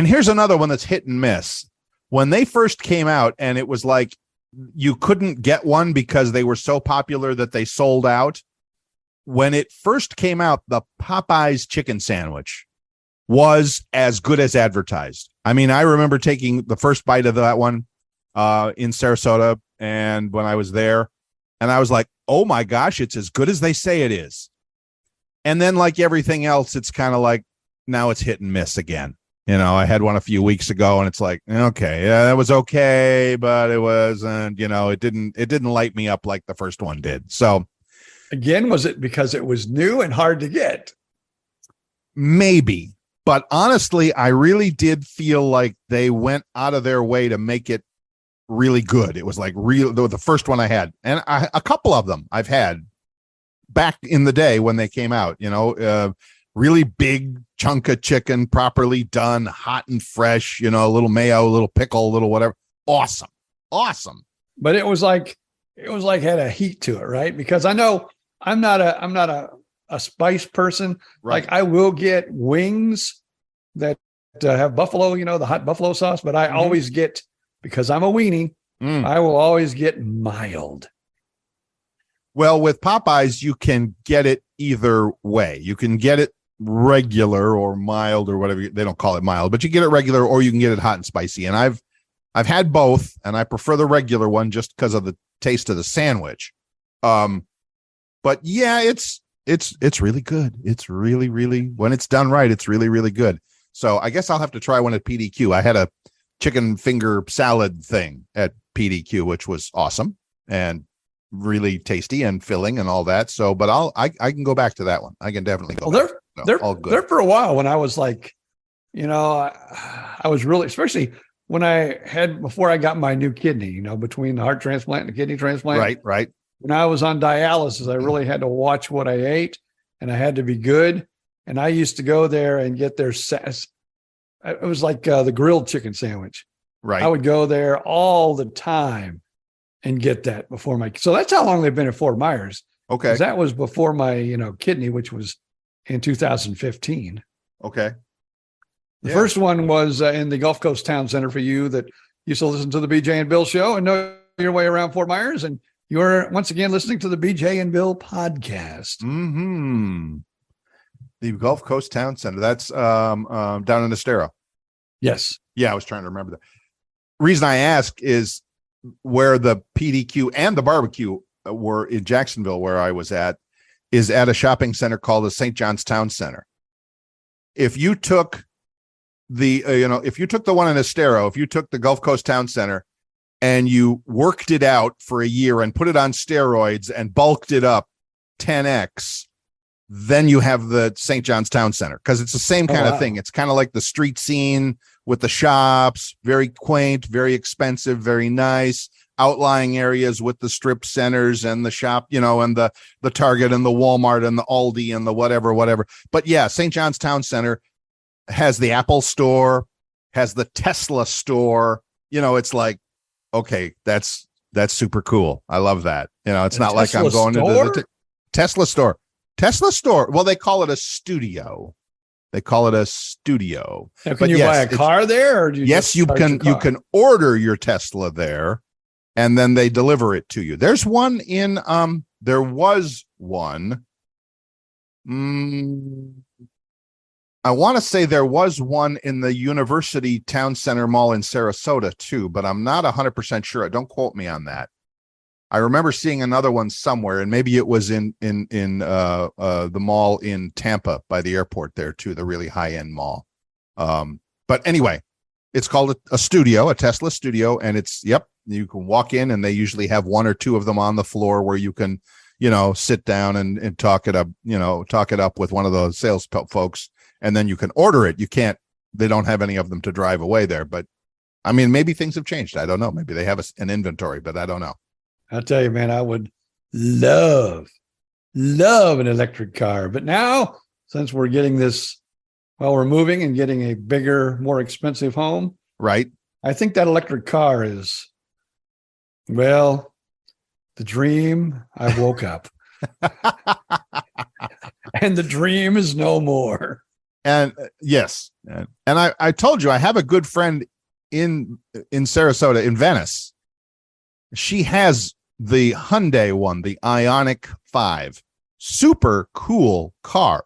here's another one that's hit and miss. When they first came out, and it was like you couldn't get one because they were so popular that they sold out. When it first came out, the Popeyes chicken sandwich was as good as advertised. I remember taking the first bite of that one in Sarasota, and when I was there, and I was like, oh my gosh, it's as good as they say it is. And then, like everything else, it's kind of like now it's hit and miss again. I had one a few weeks ago, and it's like, okay, yeah, that was okay, but it wasn't. It didn't light me up like the first one did. So, again, was it because it was new and hard to get? Maybe, but honestly, I really did feel like they went out of their way to make it really good. It was like the first one I had, and a couple of them I've had back in the day when they came out, really big chunk of chicken, properly done, hot and fresh, a little mayo, a little pickle, a little whatever. Awesome. But it was like had a heat to it, right? Because I know I'm not a spice person. Right. Like I will get wings that have buffalo, the hot buffalo sauce, but I always get, because I'm a weenie, I will always get mild. Well, with Popeyes, you can get it either way. You can get it regular or mild or whatever. They don't call it mild, but you get it regular or you can get it hot and spicy. And I've had both, and I prefer the regular one just because of the taste of the sandwich. But yeah, it's really good. It's really, really, when it's done right, it's really, really good. So I guess I'll have to try one at PDQ. I had a chicken finger salad thing at PDQ, which was awesome and really tasty and filling and all that. So, but I can go back to that one. I can definitely go. Well, back. All good. There for a while when I was like, I was really, especially when before I got my new kidney, between the heart transplant and the kidney transplant. Right. When I was on dialysis, I really had to watch what I ate, and I had to be good. And I used to go there and get their it was like the grilled chicken sandwich. Right. I would go there all the time and get that before so that's how long they've been at Fort Myers. Okay. That was before my, kidney, which was in 2015. Okay. The first one was in the Gulf Coast Town Center for you that used to listen to the BJ and Bill show and know your way around Fort Myers. And you're once again listening to the BJ and Bill podcast. Mm-hmm. The Gulf Coast Town Center. That's down in Estero. Yes. Yeah, I was trying to remember that. Reason I ask is where the PDQ and the barbecue were in Jacksonville, where I was at, is at a shopping center called the St. John's Town Center. If you took if you took the one in Estero, if you took the Gulf Coast Town Center and you worked it out for a year and put it on steroids and bulked it up 10x, then you have the St. John's Town Center, because it's the same kind of thing. It's kind of like the street scene with the shops, very quaint, very expensive, very nice, outlying areas with the strip centers and the shop, and the Target and the Walmart and the Aldi and the whatever. But yeah, St. John's Town Center has the Apple store, has the Tesla store. It's like, okay, that's super cool. I love that. It's not like I'm going to the Tesla store. Tesla store. Well, they call it a studio. Now, can you buy a car there? Or do you can order your Tesla there, and then they deliver it to you. There's one in there was one. I want to say there was one in the University Town Center Mall in Sarasota too, but I'm not 100% sure. Don't quote me on that. I remember seeing another one somewhere, and maybe it was in the mall in Tampa by the airport there too, the really high end mall. But anyway, it's called a studio, a Tesla studio, and you can walk in, and they usually have one or two of them on the floor where you can, sit down and talk it up with one of those sales folks, and then you can order it. They don't have any of them to drive away there, but I mean, maybe things have changed. I don't know. Maybe they have an inventory, but I don't know. I'll tell you, man, I would love an electric car. But now, since we're getting we're moving and getting a bigger, more expensive home. Right. I think that electric car is, the dream. I woke up. And the dream is no more. And yes. And I told you, I have a good friend in Sarasota, in Venice. She has the Hyundai one, the Ioniq 5. Super cool car.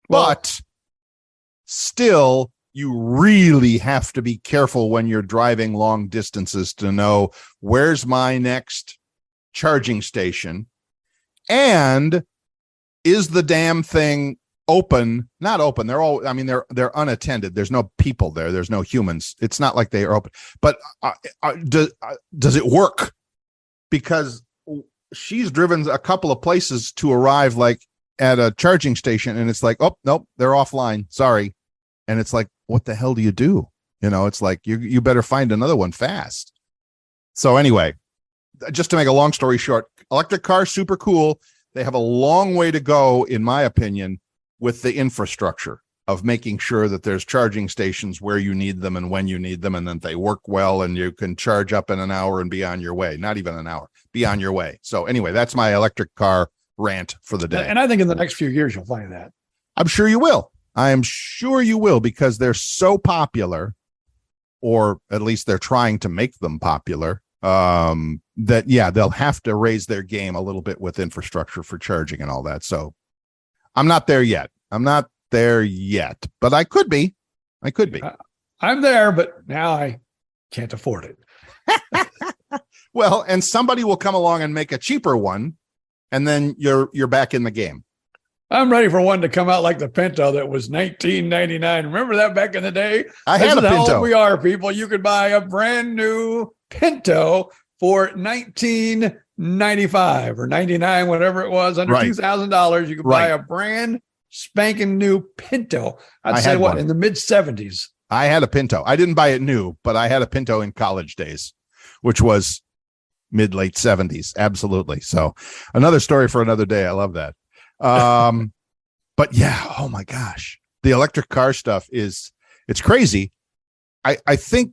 But still, you really have to be careful when you're driving long distances to know where's my next charging station, and is the damn thing open? Not open. They're unattended. There's no people there. There's no humans. It's not like they are open. But does it work? Because she's driven a couple of places to arrive like at a charging station, and it's like, oh, nope, they're offline. Sorry. And it's like, what the hell do you do? It's like, you better find another one fast. So anyway, just to make a long story short, electric cars, super cool. They have a long way to go, in my opinion, with the infrastructure of making sure that there's charging stations where you need them and when you need them, and that they work well, and you can charge up in an hour and be on your way. Not even an hour, be on your way. So anyway, that's my electric car rant for the day. And I think in the next few years, you'll find that. I'm sure you will. I am sure you will, because they're so popular, or at least they're trying to make them popular. they'll have to raise their game a little bit with infrastructure for charging and all that. So I'm not there yet. But I could be. I'm there, but now I can't afford it. Well, and somebody will come along and make a cheaper one, and then you're back in the game. I'm ready for one to come out like the Pinto that was $19.99. Remember that back in the day? I had a Pinto. How old we are, people. You could buy a brand new Pinto for $19.95 or $99, whatever it was, under $2,000. You could buy a brand spanking new Pinto. I'd say in the mid 70s. I had a Pinto. I didn't buy it new, but I had a Pinto in college days, which was late 70s. Absolutely. So another story for another day. I love that. But yeah, oh my gosh, the electric car stuff it's crazy. I think,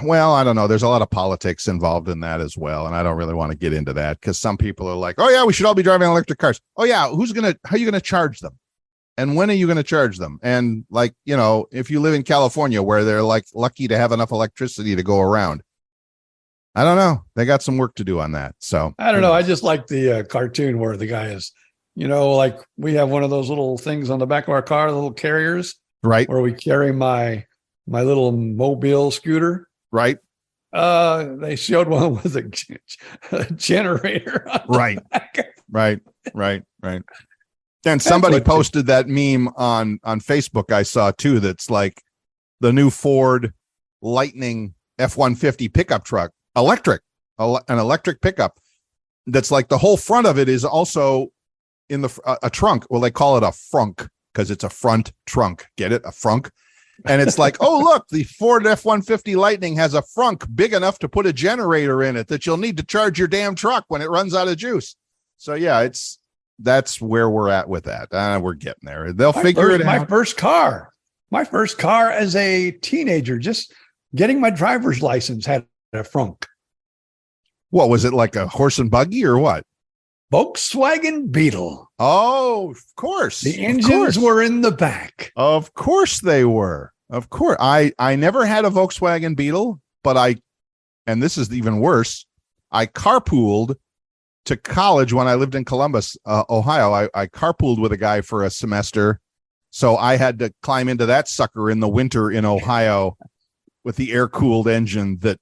well, I don't know. There's a lot of politics involved in that as well. And I don't really want to get into that because some people are like, oh yeah, we should all be driving electric cars. Oh yeah. How are you going to charge them? And when are you going to charge them? And like, if you live in California where they're like lucky to have enough electricity to go around, I don't know. They got some work to do on that. So I don't know. I just like the cartoon where the guy is, like we have one of those little things on the back of our car, the little carriers, right? Where we carry my little mobile scooter, right? They showed one with a generator. Right. And somebody posted that meme on Facebook I saw too. That's like the new Ford Lightning F-150 pickup truck, an electric pickup. That's like the whole front of it is also in a trunk. Well, they call it a frunk because it's a front trunk. Get it? A frunk. And it's like, oh, look, the Ford F-150 Lightning has a frunk big enough to put a generator in it that you'll need to charge your damn truck when it runs out of juice. So yeah, that's where we're at with that. We're getting there. They'll figure it out. My first car as a teenager, just getting my driver's license had a frunk. What was it, like a horse and buggy or what? Volkswagen Beetle. Oh, of course. The engines were in the back. Of course they were. Of course. I never had a Volkswagen Beetle, but and this is even worse, I carpooled to college when I lived in Columbus, Ohio. I carpooled with a guy for a semester. So I had to climb into that sucker in the winter in Ohio with the air-cooled engine that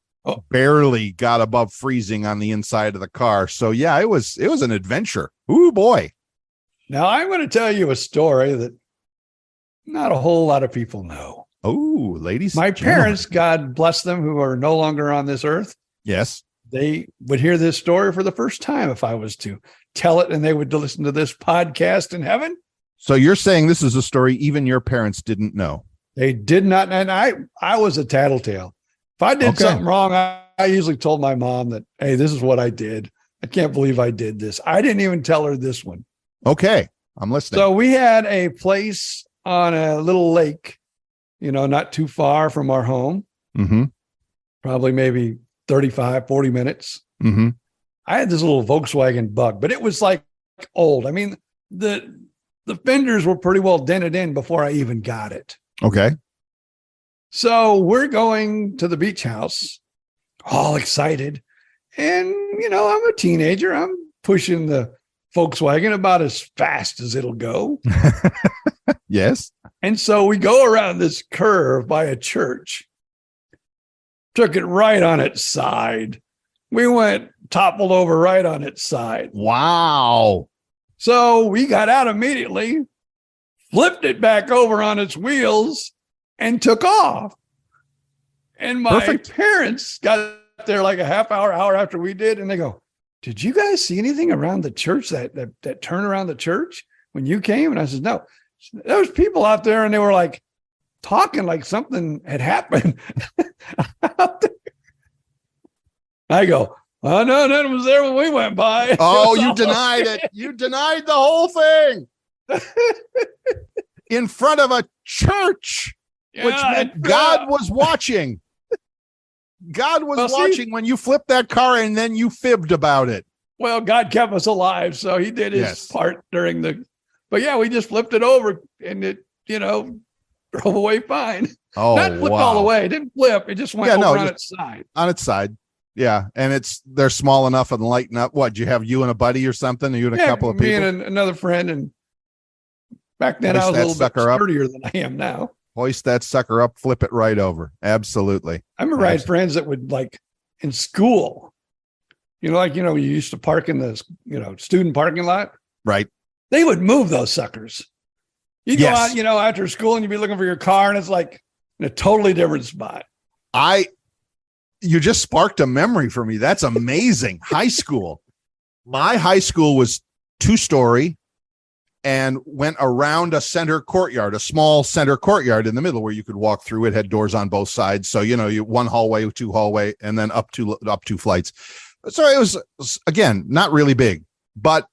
barely got above freezing on the inside of the car. So yeah, it was an adventure. Ooh, boy. Now I'm going to tell you a story that not a whole lot of people know. Oh, ladies. My parents, God bless them, who are no longer on this earth. Yes. They would hear this story for the first time if I was to tell it, and they would listen to this podcast in heaven. So you're saying this is a story even your parents didn't know? They did not. And I was a tattletale. If I did something wrong, I usually told my mom that, hey, this is what I did. I can't believe I did this. I didn't even tell her this one. Okay. I'm listening. So we had a place on a little lake, not too far from our home. Mm-hmm. Probably maybe 35, 40 minutes. Mm-hmm. I had this little Volkswagen Bug, but it was like old. I mean, the fenders were pretty well dented in before I even got it. Okay. So we're going to the beach house, all excited. And, I'm a teenager. I'm pushing the Volkswagen about as fast as it'll go. Yes. And so we go around this curve by a church, took it right on its side. We went toppled over right on its side. Wow. So we got out immediately, flipped it back over on its wheels, and took off. And my parents got there like a half hour after we did. And they go, did you guys see anything around the church, that turn around the church when you came? And I said, no, there was people out there and they were like talking like something had happened out there. I go, oh, no, none was there when we went by. Oh, you denied it. You denied the whole thing in front of a church. Yeah, which meant God was watching. God was watching when you flipped that car and then you fibbed about it. Well, God kept us alive, so he did his part but yeah, we just flipped it over and it, drove away fine. Oh, not flipped all the way. It didn't flip. It just went over on its side. On its side. Yeah, and they're small enough and light enough. What, do you have you and a buddy or something? Or you and a couple of people? Me and another friend, and back then Hoist I was a little bit sucker up. sturdier than I am now. Hoist that sucker up, flip it right over. Absolutely. I remember I had friends that would, like, in school, you used to park in the, student parking lot. Right. They would move those suckers. You go out, after school, and you'd be looking for your car, and it's like in a totally different spot. You just sparked a memory for me. That's amazing. High school. My high school was 2-story and went around a center courtyard, a small center courtyard in the middle where you could walk through. It had doors on both sides. So, you one hallway, 2 hallway, and then up 2 flights. So it was, again, not really big, but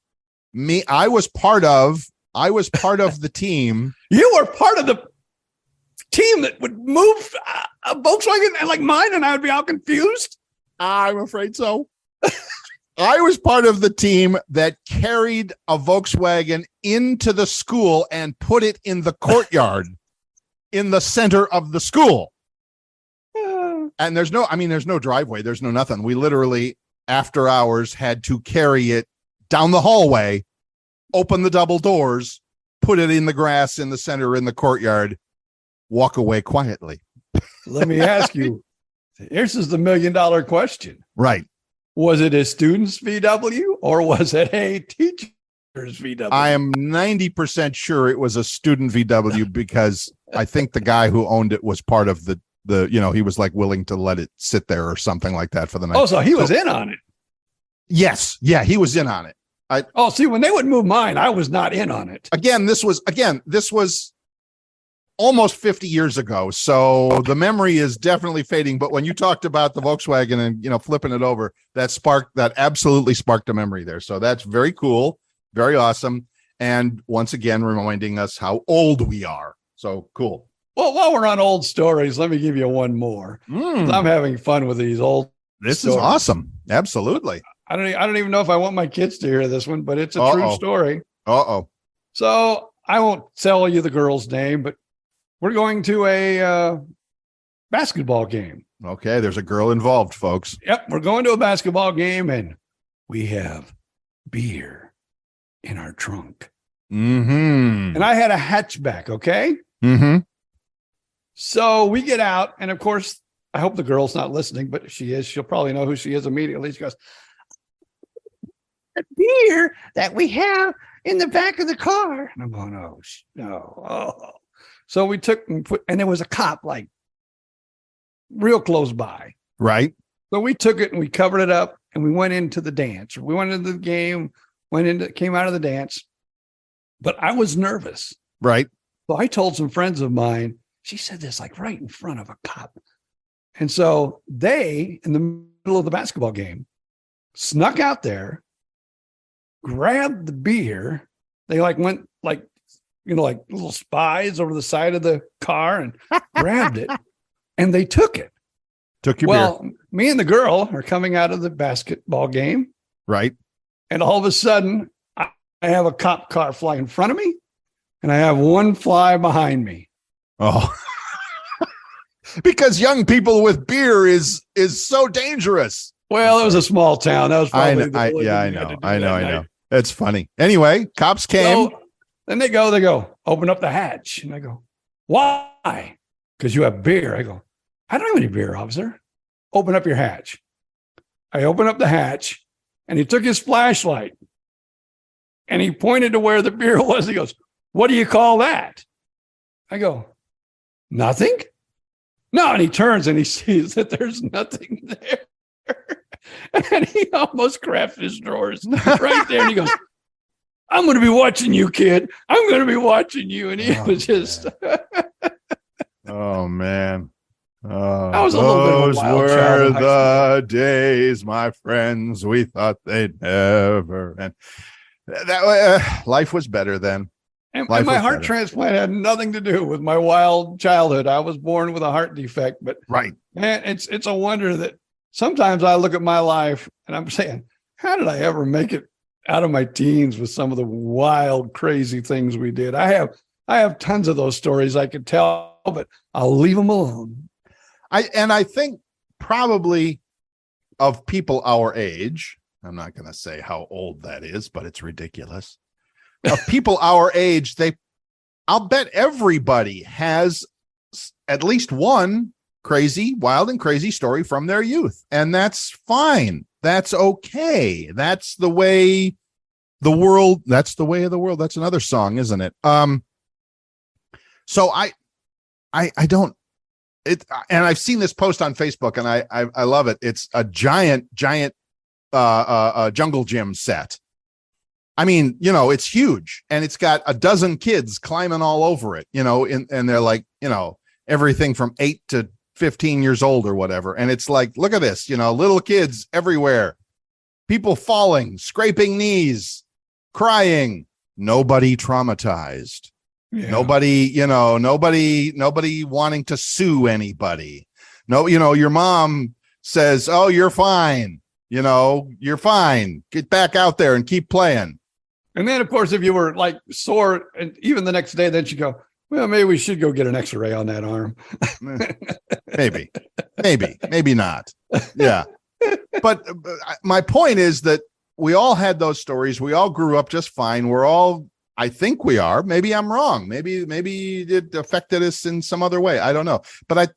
I was part of the team. You were part of the team that would move a Volkswagen like mine, and I would be all confused. I'm afraid so. I was part of the team that carried a Volkswagen into the school and put it in the courtyard in the center of the school. And there's no driveway. There's no nothing. We literally, after hours, had to carry it down the hallway, open the double doors, put it in the grass in the center in the courtyard, walk away quietly. Let me ask you, this is the $1 million question. Right. Was it a student's VW or was it a teacher's VW? I am 90% sure it was a student VW because I think the guy who owned it was part of the he was like willing to let it sit there or something like that for the night. Oh, so he was in on it. Yes. Yeah, he was in on it. See, when they would move mine, I was not in on it. This was almost 50 years ago. So the memory is definitely fading. But when you talked about the Volkswagen and, flipping it over, that absolutely sparked a memory there. So that's very cool. Very awesome. And once again, reminding us how old we are. So cool. Well, while we're on old stories, let me give you one more. I'm having fun with these old This stories. is awesome. Absolutely. I don't even know if I want my kids to hear this one, but it's a true story. So I won't tell you the girl's name, but we're going to a basketball game. Okay, there's a girl involved, folks. Yep, we're going to a basketball game, and we have beer in our trunk. Mm-hmm. And I had a hatchback, okay? Mm-hmm. So we get out, and of course, I hope the girl's not listening, but if she is, she'll probably know who she is immediately. She goes, "The beer that we have in the back of the car." And I'm going, "Oh, no. Oh." So we took and there was a cop like real close by. Right. So we took it and we covered it up and we went into the dance. We went into the game, came out of the dance, but I was nervous. Right. So I told some friends of mine, she said this like right in front of a cop. And so they, in the middle of the basketball game, snuck out there, grabbed the beer. They went like little spies over the side of the car and grabbed it, and they took it. Took your beer. Me and the girl are coming out of the basketball game. Right. And all of a sudden, I have a cop car fly in front of me, and I have one fly behind me. Oh, because young people with beer is so dangerous. Well, it was a small town. That was probably I know. It's funny. Anyway, cops came. So, then they go, open up the hatch. And I go, "Why?" "Because you have beer." I go, "I don't have any beer, officer." "Open up your hatch." I open up the hatch, and he took his flashlight and he pointed to where the beer was. He goes, "What do you call that?" I go, "Nothing." "No." And he turns and he sees that there's nothing there. And he almost crapped his drawers right there. And he goes, "I'm going to be watching you, kid. I'm going to be watching you." And he was just. Oh, man. That was a little bit of a wild were the days, my friends. We thought they'd never end. That life was better then. And my heart transplant had nothing to do with my wild childhood. I was born with a heart defect, but right, man, it's a wonder that sometimes I look at my life and I'm saying, how did I ever make it out of my teens with some of the wild, crazy things we did? I have tons of those stories I could tell, but I'll leave them alone. I think probably of people our age, I'm not going to say how old that is, but it's ridiculous. Of people our age, I'll bet everybody has at least one wild and crazy story from their youth. And that's fine. That's okay. That's the way the world, that's the way of the world. That's another song, isn't it? So I don't, and I've seen this post on Facebook and I love it. It's a giant jungle gym set. I mean, it's huge and it's got a dozen kids climbing all over it, and they're like, everything from 8 to 15 years old or whatever. And it's like, look at this, little kids everywhere, people falling, scraping knees, crying, nobody traumatized. Yeah. Nobody wanting to sue anybody. No, your mom says, oh, you're fine. You're fine. Get back out there and keep playing. And then, of course, if you were like sore, and even the next day, then you go, well, maybe we should go get an X-ray on that arm. maybe not. Yeah. But my point is that we all had those stories. We all grew up just fine. I think we are. Maybe I'm wrong. Maybe it affected us in some other way. I don't know. But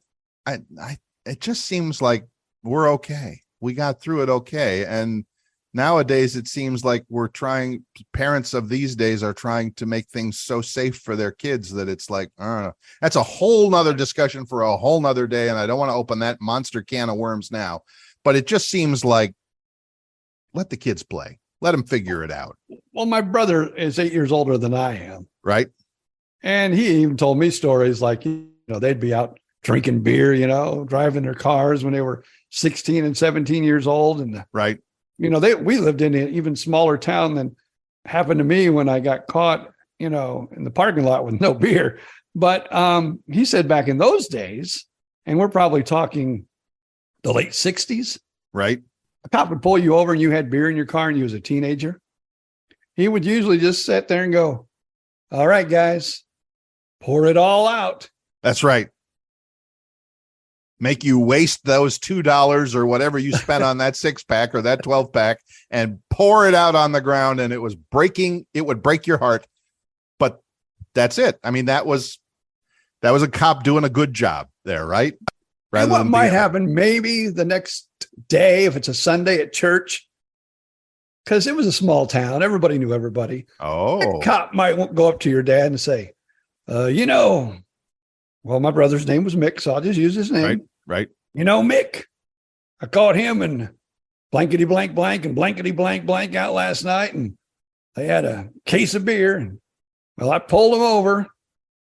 it just seems like we're okay. We got through it okay. And nowadays it seems like parents of these days are trying to make things so safe for their kids that it's like, I don't know. That's a whole nother discussion for a whole nother day. And I don't want to open that monster can of worms now, but it just seems like, let the kids play. Let them figure it out. Well, my brother is 8 years older than I am. Right. And he even told me stories like, they'd be out drinking beer, driving their cars when they were 16 and 17 years old. And right. We lived in an even smaller town than happened to me when I got caught, in the parking lot with no beer. But he said back in those days, and we're probably talking the late 60s. Right. A cop would pull you over and you had beer in your car and you was a teenager. He would usually just sit there and go, all right, guys, pour it all out. That's right. Make you waste those $2 or whatever you spent on that 6-pack or that 12-pack and pour it out on the ground. And it would break your heart. But that's it. I mean, that was a cop doing a good job there, right? And what might happen maybe the next day, if it's a Sunday at church, because it was a small town, everybody knew everybody. Oh, a cop might go up to your dad and say, well, my brother's name was Mick, so I'll just use his name. Right. Mick, I caught him and blankety blank blank and blankety blank blank out last night, and they had a case of beer. And well, I pulled him over,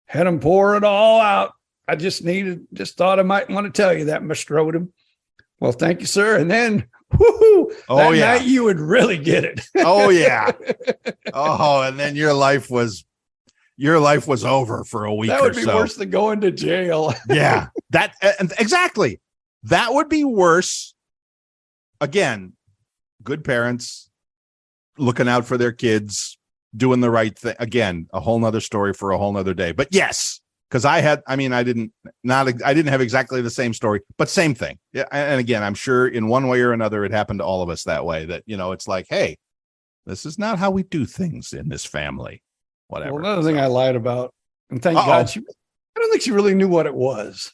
had him pour it all out. I just thought I might want to tell you that, Mr. Odom. Well, thank you, sir. And then, that night you would really get it. Oh, yeah. Oh, and then your life was over for a week or so. That would be worse than going to jail. Yeah, exactly. That would be worse. Again, good parents looking out for their kids, doing the right thing. Again, a whole nother story for a whole nother day. But yes. Because I didn't have exactly the same story, but same thing. Yeah. And again, I'm sure in one way or another, it happened to all of us that way, that, it's like, hey, this is not how we do things in this family. Whatever. Well, another thing I lied about, and thank God, I don't think she really knew what it was.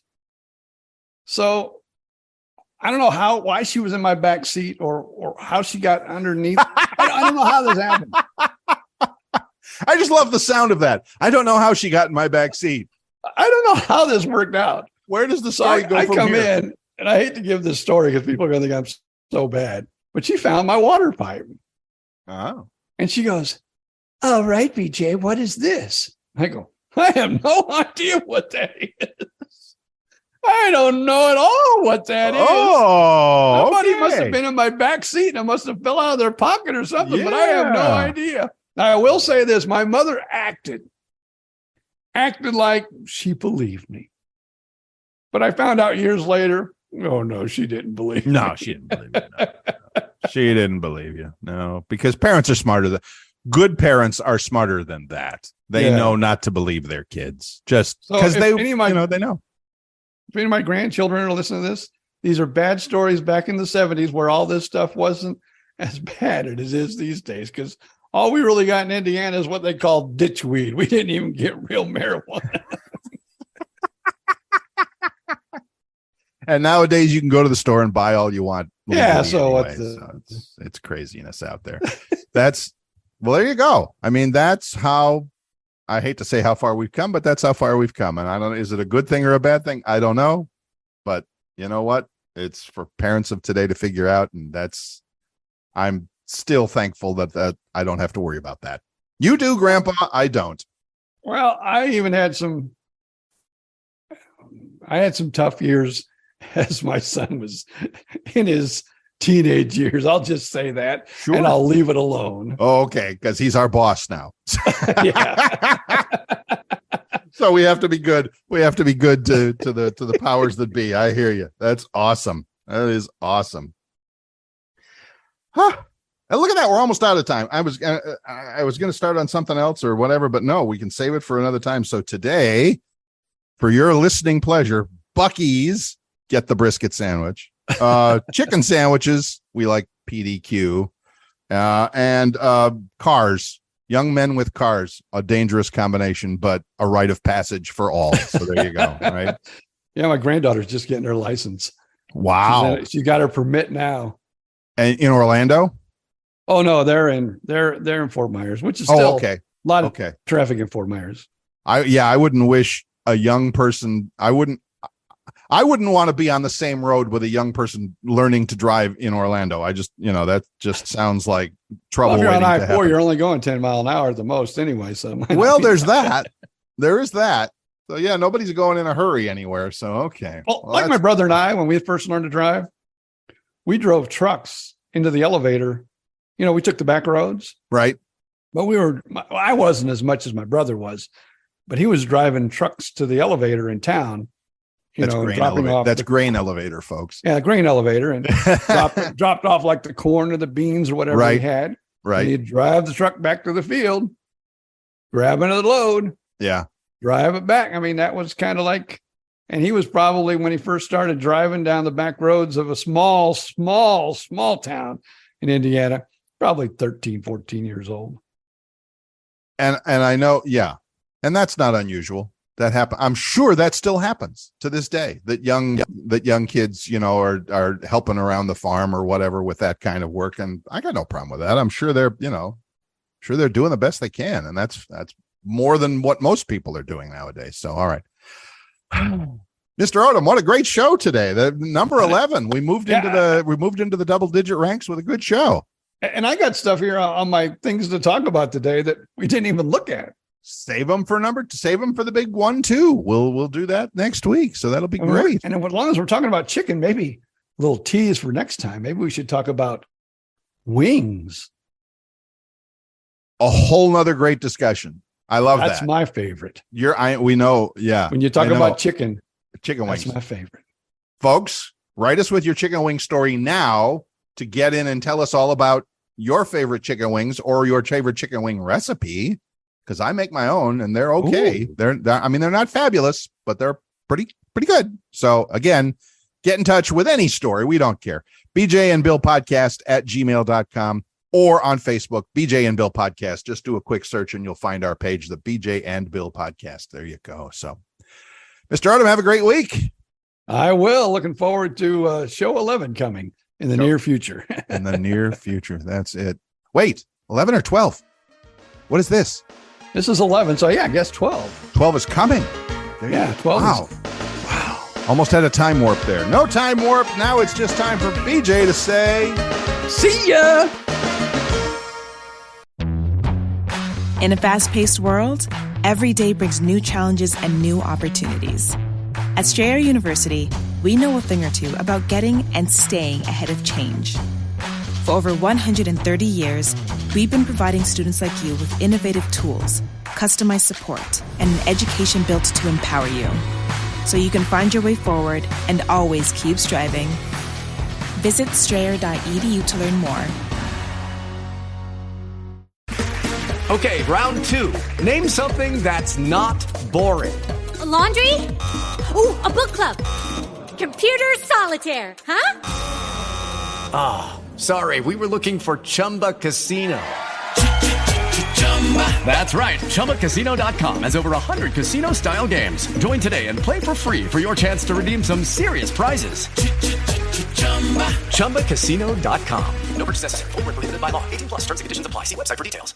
So I don't know why she was in my back seat or how she got underneath. I don't know how this happened. I just love the sound of that. I don't know how she got in my back seat. I don't know how this worked out. Where does the story go from here? I come in, and I hate to give this story because people are going to think I'm so bad, but she found my water pipe. Oh. And she goes, all right, BJ, what is this? I go, I have no idea what that is. I don't know at all what that is. Somebody must have been in my back seat and I must have fell out of their pocket or something, but I have no idea. Now, I will say this. My mother acted like she believed me. But I found out years later, oh, no, she didn't believe me. No, she didn't believe you. No. She didn't believe you. No, because parents are smarter. Good parents are smarter than that. They know not to believe their kids just because they know. If any of my grandchildren are listening to this, These are bad stories back in the 70s where all this stuff wasn't as bad as it is these days, because all we really got in Indiana is what they call ditchweed. We didn't even get real marijuana. And nowadays you can go to the store and buy all you want. Yeah, so, anyway. It's craziness out there. Well, there you go. I mean, that's how, I hate to say how far we've come, but that's how far we've come. And I don't know, is it a good thing or a bad thing? I don't know. But you know what? It's for parents of today to figure out. And I'm still thankful that I don't have to worry about that. You do, Grandpa. I don't. Well, I had some tough years as my son was in his teenage years. I'll just say that, sure. And I'll leave it alone. Oh, okay, because he's our boss now. Yeah. So we have to be good. We have to be good to the powers that be. I hear you. That's awesome. That is awesome. Huh. And look at that. We're almost out of time. I was going to start on something else or whatever, but no, we can save it for another time. So today, for your listening pleasure, Buc-ee's, get the brisket sandwich. Chicken sandwiches, we like PDQ, and cars, young men with cars, a dangerous combination, but a rite of passage for all. So there you go. Right. Yeah. My granddaughter's just getting her license. Wow. She got her permit now. And in Orlando? Oh no, they're in Fort Myers, which is still okay. A lot of traffic in Fort Myers. I wouldn't wish a young person, I wouldn't want to be on the same road with a young person learning to drive in Orlando. I just, that just sounds like trouble. Well, if you're on I-4, you're only going 10 mile an hour at the most anyway. So, well, there's that. There is that. So yeah, nobody's going in a hurry anywhere. So, okay. Well, like my brother and I, when we first learned to drive, we drove trucks into the elevator. We took the back roads. Right. But I wasn't as much as my brother was, but he was driving trucks to the elevator in town. That's grain elevator, folks. Yeah, grain elevator, and dropped off like the corn or the beans or whatever he had. Right. And he'd drive the truck back to the field, grab another load. Yeah. Drive it back. I mean, that was kind of like, and he was probably, when he first started driving down the back roads of a small town in Indiana, probably 13, 14 years old. And I know, yeah. And that's not unusual. That happen. I'm sure that still happens to this day, that young kids, are helping around the farm or whatever with that kind of work. And I got no problem with that. I'm sure they're doing the best they can. And that's more than what most people are doing nowadays. So, all right. Mr. Odom, what a great show today. The number 11, we moved into the double digit ranks with a good show. And I got stuff here on my things to talk about today that we didn't even look at. Save them for the big 1, 2. We'll do that next week. So that'll be great. And as long as we're talking about chicken, maybe a little tease for next time. Maybe we should talk about wings. A whole nother great discussion. I love that. That's my favorite. We know. Yeah. When you talk about chicken wings, that's my favorite. Folks, write us with your chicken wing story now to get in and tell us all about your favorite chicken wings or your favorite chicken wing recipe. Because I make my own and they're okay. Ooh. They're not fabulous, but they're pretty good. So again, get in touch with any story. We don't care. BJ and Bill Podcast @gmail.com or on Facebook, BJ and Bill Podcast. Just do a quick search and you'll find our page, the BJ and Bill Podcast. There you go. So, Mr. Odom, have a great week. I will. Looking forward to show 11 coming in the near future. In the near future. That's it. Wait, 11 or 12? What is this? This is 11, so yeah, I guess 12. 12 is coming. 12. Wow. Almost had a time warp there. No time warp. Now it's just time for BJ to say, see ya. In a fast-paced world, every day brings new challenges and new opportunities. At Strayer University, we know a thing or two about getting and staying ahead of change. For over 130 years, we've been providing students like you with innovative tools, customized support, and an education built to empower you, so you can find your way forward and always keep striving. Visit strayer.edu to learn more. Okay, round 2. Name something that's not boring. A laundry? Ooh, a book club. Computer solitaire, huh? Ah, sorry, we were looking for Chumba Casino. That's right, ChumbaCasino.com has over 100 casino-style games. Join today and play for free for your chance to redeem some serious prizes. ChumbaCasino.com. No purchase necessary. Void where prohibited by law. 18+ terms and conditions apply. See website for details.